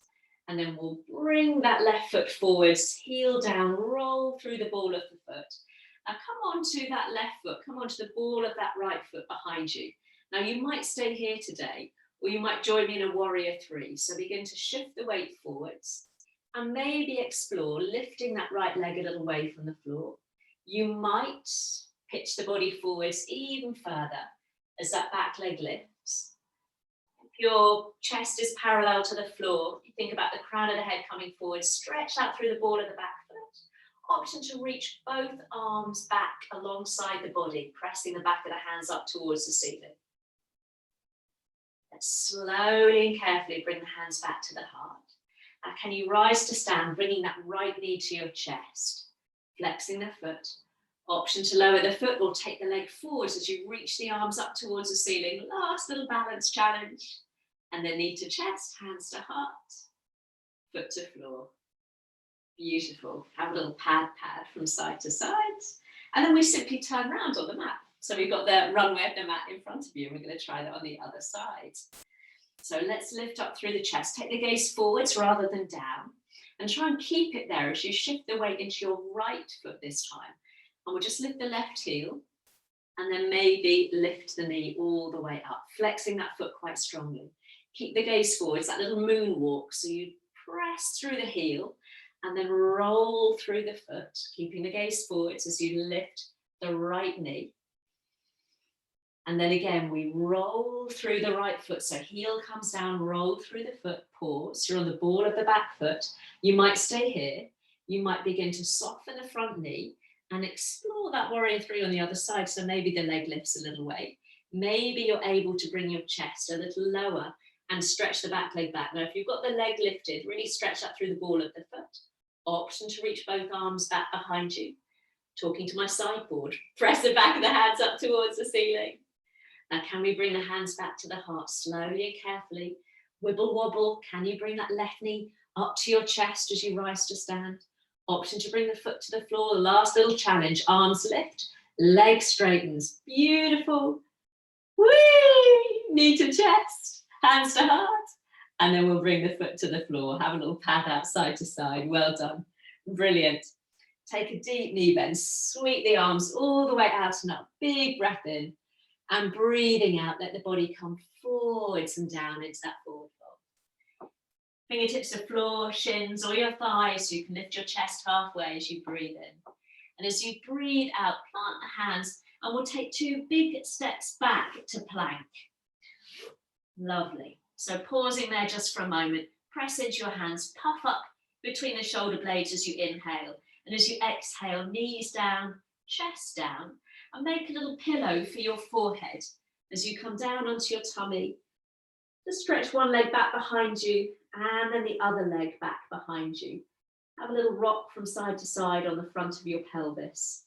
And then we'll bring that left foot forwards, heel down, roll through the ball of the foot. Now come onto that left foot, come onto the ball of that right foot behind you. Now you might stay here today, or you might join me in a warrior three. So begin to shift the weight forwards and maybe explore lifting that right leg a little away from the floor. You might pitch the body forwards even further as that back leg lifts. Your chest is parallel to the floor. You think about the crown of the head coming forward, stretch out through the ball of the back foot. Option to reach both arms back alongside the body, pressing the back of the hands up towards the ceiling. Let's slowly and carefully bring the hands back to the heart. Now can you rise to stand, bringing that right knee to your chest, flexing the foot. Option to lower the foot or take the leg forwards as you reach the arms up towards the ceiling. Last little balance challenge. And then knee to chest, hands to heart, foot to floor. Beautiful. Have a little pad from side to side. And then we simply turn round on the mat. So we've got the runway of the mat in front of you, and we're going to try that on the other side. So let's lift up through the chest. Take the gaze forwards rather than down, and try and keep it there as you shift the weight into your right foot this time. And we'll just lift the left heel, and then maybe lift the knee all the way up, flexing that foot quite strongly. Keep the gaze forwards, that little moonwalk. So you press through the heel and then roll through the foot, keeping the gaze forwards as you lift the right knee. And then again, we roll through the right foot. So heel comes down, roll through the foot, pause. You're on the ball of the back foot. You might stay here. You might begin to soften the front knee and explore that warrior three on the other side. So maybe the leg lifts a little way. Maybe you're able to bring your chest a little lower and stretch the back leg back. Now, if you've got the leg lifted, really stretch that through the ball of the foot. Option to reach both arms back behind you. Talking to my sideboard. Press the back of the hands up towards the ceiling. Now, can we bring the hands back to the heart slowly and carefully? Wibble wobble. Can you bring that left knee up to your chest as you rise to stand? Option to bring the foot to the floor. The last little challenge. Arms lift, leg straightens. Beautiful. Whee! Knee to chest, hands to heart. And then we'll bring the foot to the floor. Have a little pad out side to side. Well done. Brilliant. Take a deep knee bend. Sweep the arms all the way out and up. Big breath in. And breathing out, let the body come forwards and down into that forward fold. Fingertips to floor, shins, or your thighs, so you can lift your chest halfway as you breathe in. And as you breathe out, plant the hands, and we'll take 2 big steps back to plank. Lovely. So pausing there just for a moment, press into your hands, puff up between the shoulder blades as you inhale. And as you exhale, knees down, chest down. And make a little pillow for your forehead as you come down onto your tummy. Just stretch one leg back behind you and then the other leg back behind you. Have a little rock from side to side on the front of your pelvis.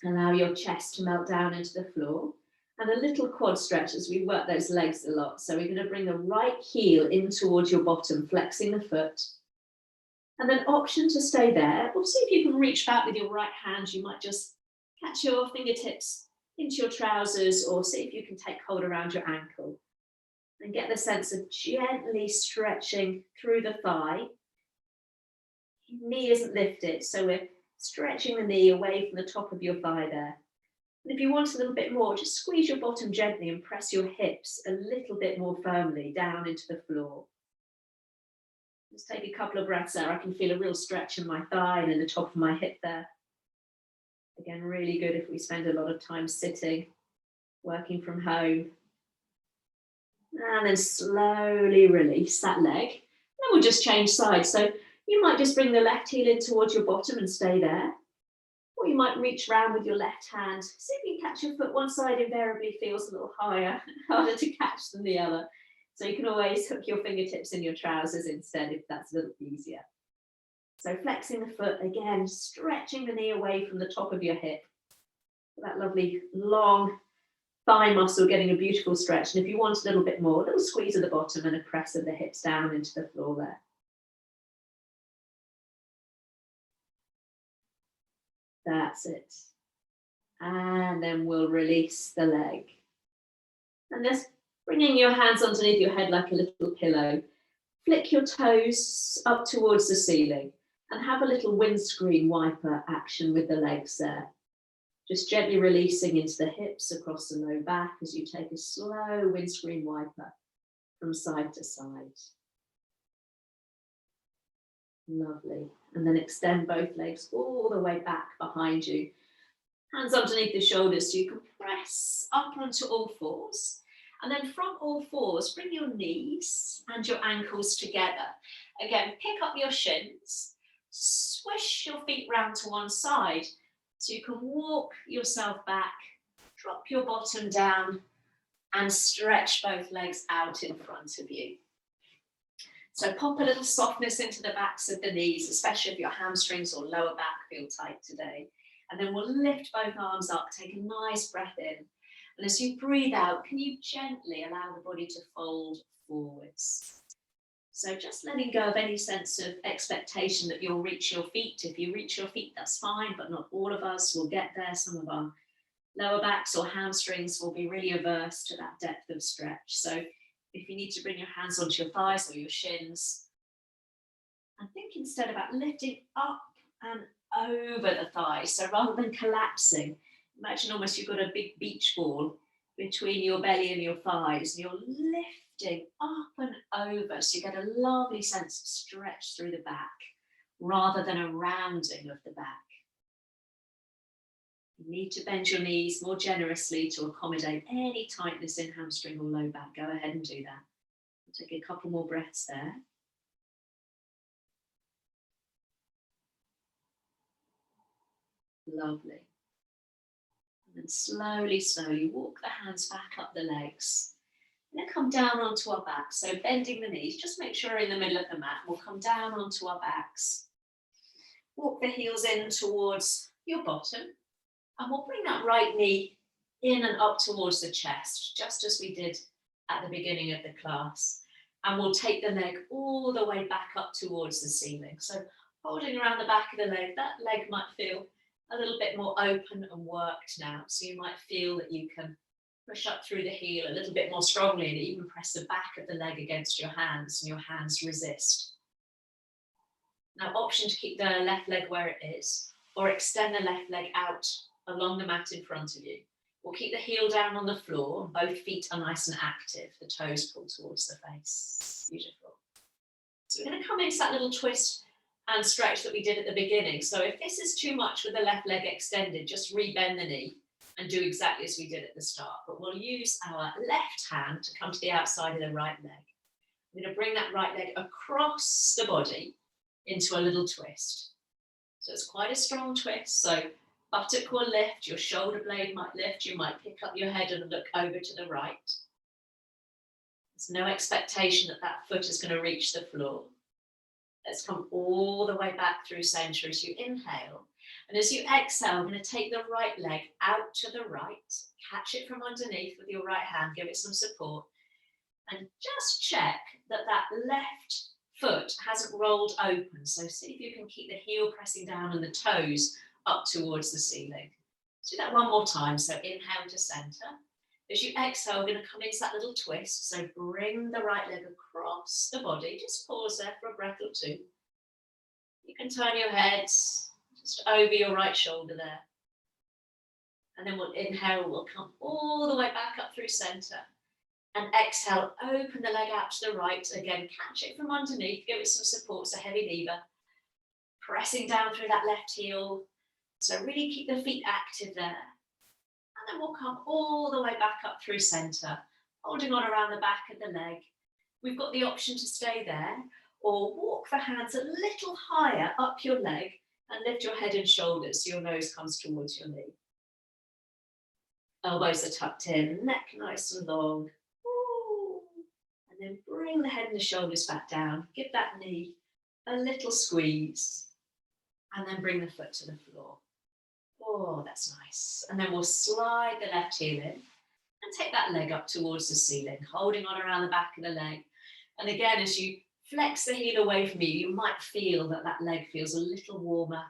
Allow your chest to melt down into the floor. And a little quad stretch as we work those legs a lot. So we're going to bring the right heel in towards your bottom, flexing the foot. And then option to stay there. Or see if you can reach back with your right hand. You might just catch your fingertips into your trousers, or see if you can take hold around your ankle and get the sense of gently stretching through the thigh. Knee isn't lifted, so we're stretching the knee away from the top of your thigh there. And if you want a little bit more, just squeeze your bottom gently and press your hips a little bit more firmly down into the floor. Just take a couple of breaths there. I can feel a real stretch in my thigh and in the top of my hip there. Again, really good if we spend a lot of time sitting, working from home. And then slowly release that leg. Then we'll just change sides. So you might just bring the left heel in towards your bottom and stay there. Or you might reach around with your left hand. See if you can catch your foot. One side invariably feels a little higher, harder to catch than the other. So you can always hook your fingertips in your trousers instead if that's a little easier. So flexing the foot, again, stretching the knee away from the top of your hip. That lovely long thigh muscle getting a beautiful stretch. And if you want a little bit more, a little squeeze at the bottom and a press of the hips down into the floor there. That's it. And then we'll release the leg. And just bringing your hands underneath your head like a little pillow. Flick your toes up towards the ceiling and have a little windscreen wiper action with the legs there. Just gently releasing into the hips across the low back as you take a slow windscreen wiper from side to side. Lovely. And then extend both legs all the way back behind you. Hands underneath the shoulders so you can press up onto all fours. And then from all fours, bring your knees and your ankles together. Again, pick up your shins, swish your feet round to one side so you can walk yourself back, drop your bottom down and stretch both legs out in front of you. So pop a little softness into the backs of the knees, especially if your hamstrings or lower back feel tight today. And then we'll lift both arms up, take a nice breath in. And as you breathe out, can you gently allow the body to fold forwards? So just letting go of any sense of expectation that you'll reach your feet. If you reach your feet, that's fine, but not all of us will get there. Some of our lower backs or hamstrings will be really averse to that depth of stretch. So If you need to bring your hands onto your thighs or your shins, and think instead about lifting up and over the thighs. So rather than collapsing, imagine almost you've got a big beach ball between your belly and your thighs, and you're lifting up and over, so you get a lovely sense of stretch through the back rather than a rounding of the back. You need to bend your knees more generously to accommodate any tightness in hamstring or low back. Go ahead and do that. Take a couple more breaths there. Lovely. And then slowly, slowly walk the hands back up the legs. And then come down onto our backs. So bending the knees, just make sure we're in the middle of the mat. We'll come down onto our backs. Walk the heels in towards your bottom. And we'll bring that right knee in and up towards the chest, just as we did at the beginning of the class. And we'll take the leg all the way back up towards the ceiling. So holding around the back of the leg, that leg might feel a little bit more open and worked now. So you might feel that you can push up through the heel a little bit more strongly and even press the back of the leg against your hands, and your hands resist. Now, option to keep the left leg where it is, or extend the left leg out along the mat in front of you. We'll keep the heel down on the floor, and both feet are nice and active, the toes pulled towards the face. Beautiful. So we're going to come into that little twist and stretch that we did at the beginning. So if this is too much with the left leg extended, just rebend the knee and do exactly as we did at the start. But we'll use our left hand to come to the outside of the right leg. We're going to bring that right leg across the body into a little twist. So it's quite a strong twist. So buttock will lift, your shoulder blade might lift, you might pick up your head and look over to the right. There's no expectation that that foot is going to reach the floor. Let's come all the way back through center as you inhale. And as you exhale, I'm going to take the right leg out to the right, catch it from underneath with your right hand, give it some support, and just check that that left foot hasn't rolled open. So see if you can keep the heel pressing down and the toes up towards the ceiling. Let's do that one more time. So inhale to center. As you exhale, we're going to come into that little twist. So bring the right leg across the body. Just pause there for a breath or two. You can turn your head just over your right shoulder there. And then we'll inhale, we'll come all the way back up through center. And exhale, open the leg out to the right. Again, catch it from underneath, give it some support, so heavy lever. Pressing down through that left heel. So really keep the feet active there. And then we'll come all the way back up through center, holding on around the back of the leg. We've got the option to stay there or walk the hands a little higher up your leg and lift your head and shoulders so your nose comes towards your knee. Elbows are tucked in, neck nice and long. Ooh. And then bring the head and the shoulders back down. Give that knee a little squeeze. And then bring the foot to the floor. Oh, that's nice. And then we'll slide the left heel in and take that leg up towards the ceiling, holding on around the back of the leg. And again, as you flex the heel away from you, you might feel that that leg feels a little warmer,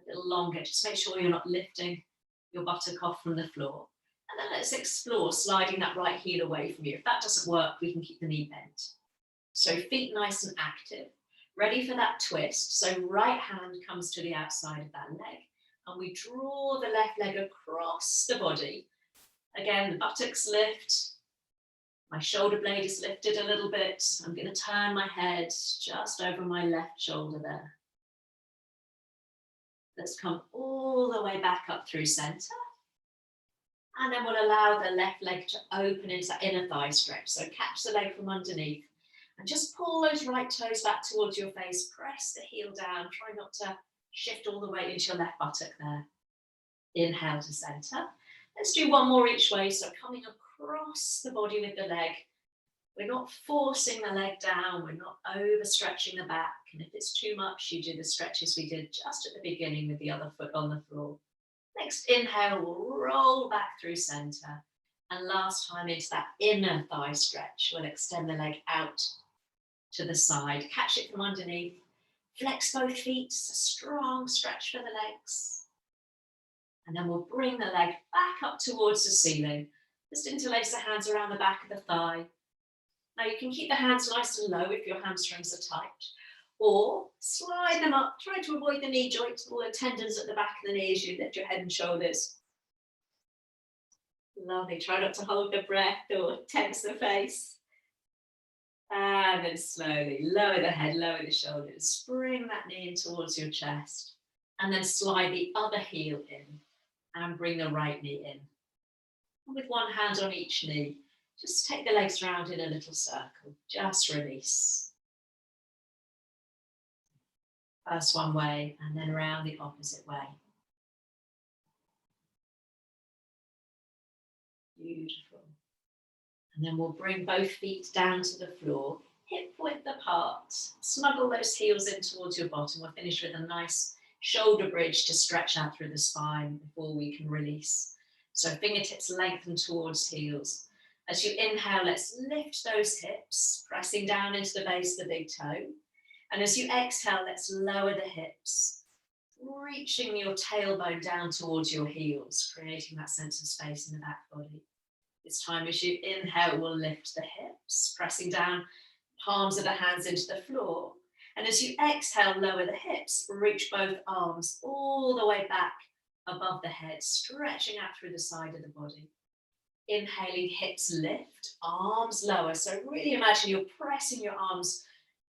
a little longer. Just make sure you're not lifting your buttock off from the floor. And then let's explore sliding that right heel away from you. If that doesn't work, we can keep the knee bent. So feet nice and active, ready for that twist. So right hand comes to the outside of that leg. And we draw the left leg across the body. Again, the buttocks lift. My shoulder blade is lifted a little bit. I'm going to turn my head just over my left shoulder there. Let's come all the way back up through center. And then we'll allow the left leg to open into that inner thigh stretch. So catch the leg from underneath and just pull those right toes back towards your face. Press the heel down. Try not to shift all the way into your left buttock there. Inhale to center. Let's do one more each way. So coming across the body with the leg. We're not forcing the leg down. We're not overstretching the back. And if it's too much, you do the stretches we did just at the beginning with the other foot on the floor. Next inhale, we'll roll back through center. And last time into that inner thigh stretch. We'll extend the leg out to the side. Catch it from underneath. Flex both feet, a strong stretch for the legs. And then we'll bring the leg back up towards the ceiling. Just interlace the hands around the back of the thigh. Now you can keep the hands nice and low if your hamstrings are tight, or slide them up, try to avoid the knee joints or the tendons at the back of the knee as you lift your head and shoulders. Lovely, try not to hold the breath or tense the face. And then slowly lower the head, lower the shoulders, bring that knee in towards your chest, and then slide the other heel in and bring the right knee in. And with one hand on each knee, just take the legs round in a little circle, just release. First one way and then around the opposite way. Beautiful. And then we'll bring both feet down to the floor, hip width apart. Snuggle those heels in towards your bottom. We'll finish with a nice shoulder bridge to stretch out through the spine before we can release. So fingertips lengthen towards heels. As you inhale, let's lift those hips, pressing down into the base of the big toe. And as you exhale, let's lower the hips, reaching your tailbone down towards your heels, creating that sense of space in the back body. This time, as you inhale, we'll lift the hips, pressing down palms of the hands into the floor. And as you exhale, lower the hips, reach both arms all the way back above the head, stretching out through the side of the body. Inhaling, hips lift, arms lower. So really imagine you're pressing your arms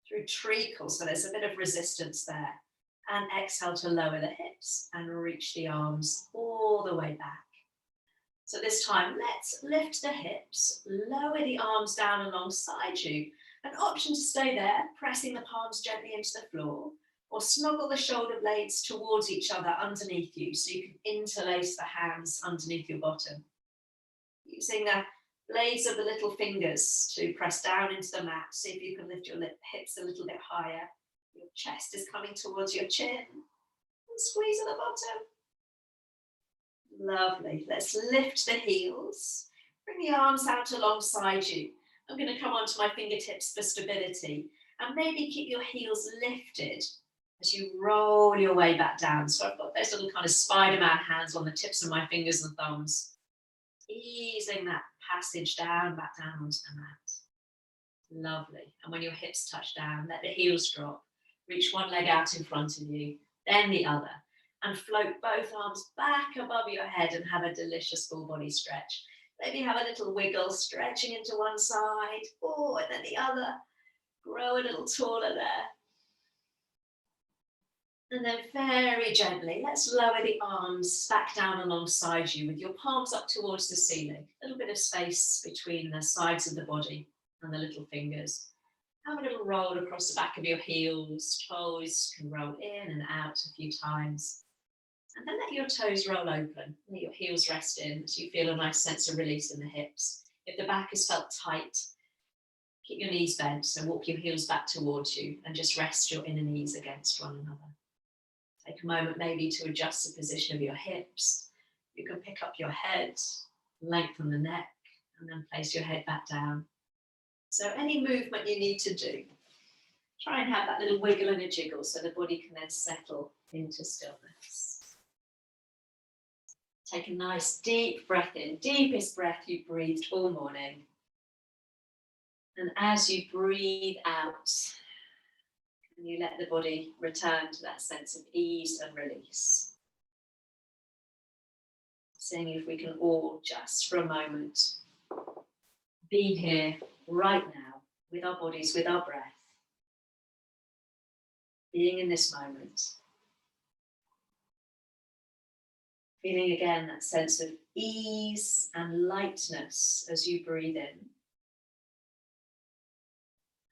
through treacle, so there's a bit of resistance there. And exhale to lower the hips and reach the arms all the way back. So this time, let's lift the hips, lower the arms down alongside you. An option to stay there, pressing the palms gently into the floor, or snuggle the shoulder blades towards each other underneath you so you can interlace the hands underneath your bottom. Using the blades of the little fingers to press down into the mat. See if you can lift your hips a little bit higher. Your chest is coming towards your chin. And squeeze at the bottom. Lovely. Let's lift the heels. Bring the arms out alongside you. I'm going to come onto my fingertips for stability. And maybe keep your heels lifted as you roll your way back down. So I've got those little kind of Spider-Man hands on the tips of my fingers and thumbs. Easing that passage down, back down onto the mat. Lovely. And when your hips touch down, let the heels drop. Reach one leg out in front of you, then the other. And float both arms back above your head and have a delicious full body stretch. Maybe have a little wiggle, stretching into one side, and then the other. Grow a little taller there. And then very gently, let's lower the arms back down alongside you with your palms up towards the ceiling. A little bit of space between the sides of the body and the little fingers. Have a little roll across the back of your heels. Toes can roll in and out a few times. And then let your toes roll open. Let your heels rest in as you feel a nice sense of release in the hips. If the back has felt tight, keep your knees bent. So walk your heels back towards you and just rest your inner knees against one another. Take a moment maybe to adjust the position of your hips. You can pick up your head, lengthen the neck, and then place your head back down. So any movement you need to do, try and have that little wiggle and a jiggle so the body can then settle into stillness. Take a nice deep breath in, deepest breath you've breathed all morning. And as you breathe out, you let the body return to that sense of ease and release. Seeing if we can all, just for a moment, be here right now with our bodies, with our breath. Being in this moment. Feeling again that sense of ease and lightness as you breathe in.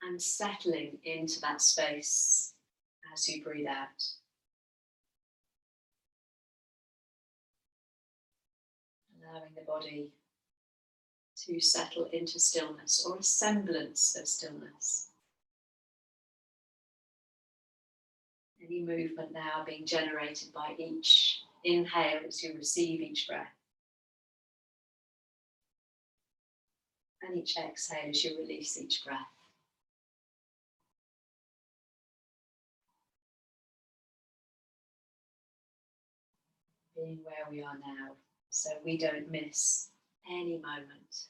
And settling into that space as you breathe out. Allowing the body to settle into stillness or a semblance of stillness. Any movement now being generated by each inhale as you receive each breath. And each exhale as you release each breath. Being where we are now, so we don't miss any moment.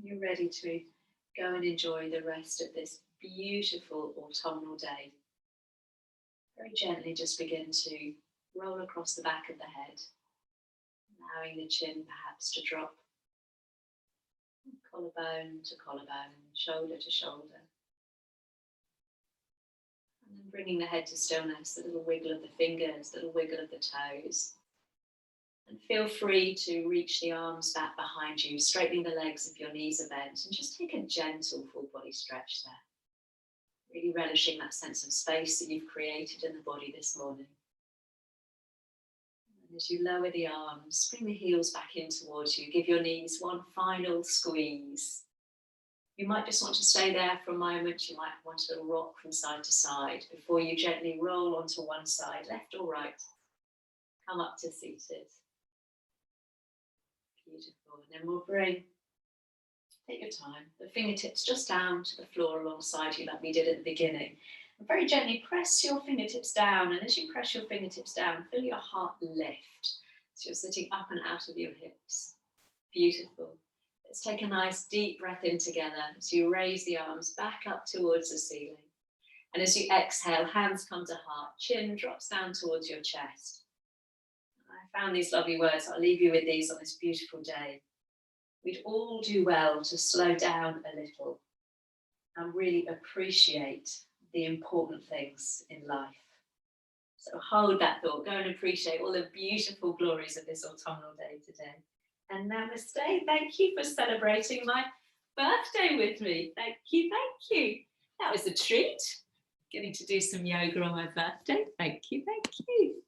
You're ready to go and enjoy the rest of this beautiful autumnal day. Very gently just begin to roll across the back of the head, allowing the chin perhaps to drop, collarbone to collarbone, shoulder to shoulder. And then bringing the head to stillness, a little wiggle of the fingers, a little wiggle of the toes. And feel free to reach the arms back behind you, straightening the legs if your knees are bent, and just take a gentle full body stretch there. Really relishing that sense of space that you've created in the body this morning. And as you lower the arms, bring the heels back in towards you, give your knees one final squeeze. You might just want to stay there for a moment. You might want a little rock from side to side before you gently roll onto one side, left or right. Come up to seated. Beautiful. And then we'll take your time, the fingertips just down to the floor alongside you like we did at the beginning. And very gently press your fingertips down. And as you press your fingertips down, feel your heart lift. So you're sitting up and out of your hips. Beautiful. Let's take a nice deep breath in together as you raise the arms back up towards the ceiling. And as you exhale, hands come to heart, chin drops down towards your chest. I found these lovely words. I'll leave you with these on this beautiful day. We'd all do well to slow down a little and really appreciate the important things in life. So hold that thought, go and appreciate all the beautiful glories of this autumnal day today. And namaste. Thank you for celebrating my birthday with me. Thank you, thank you. That was a treat, getting to do some yoga on my birthday. Thank you, thank you.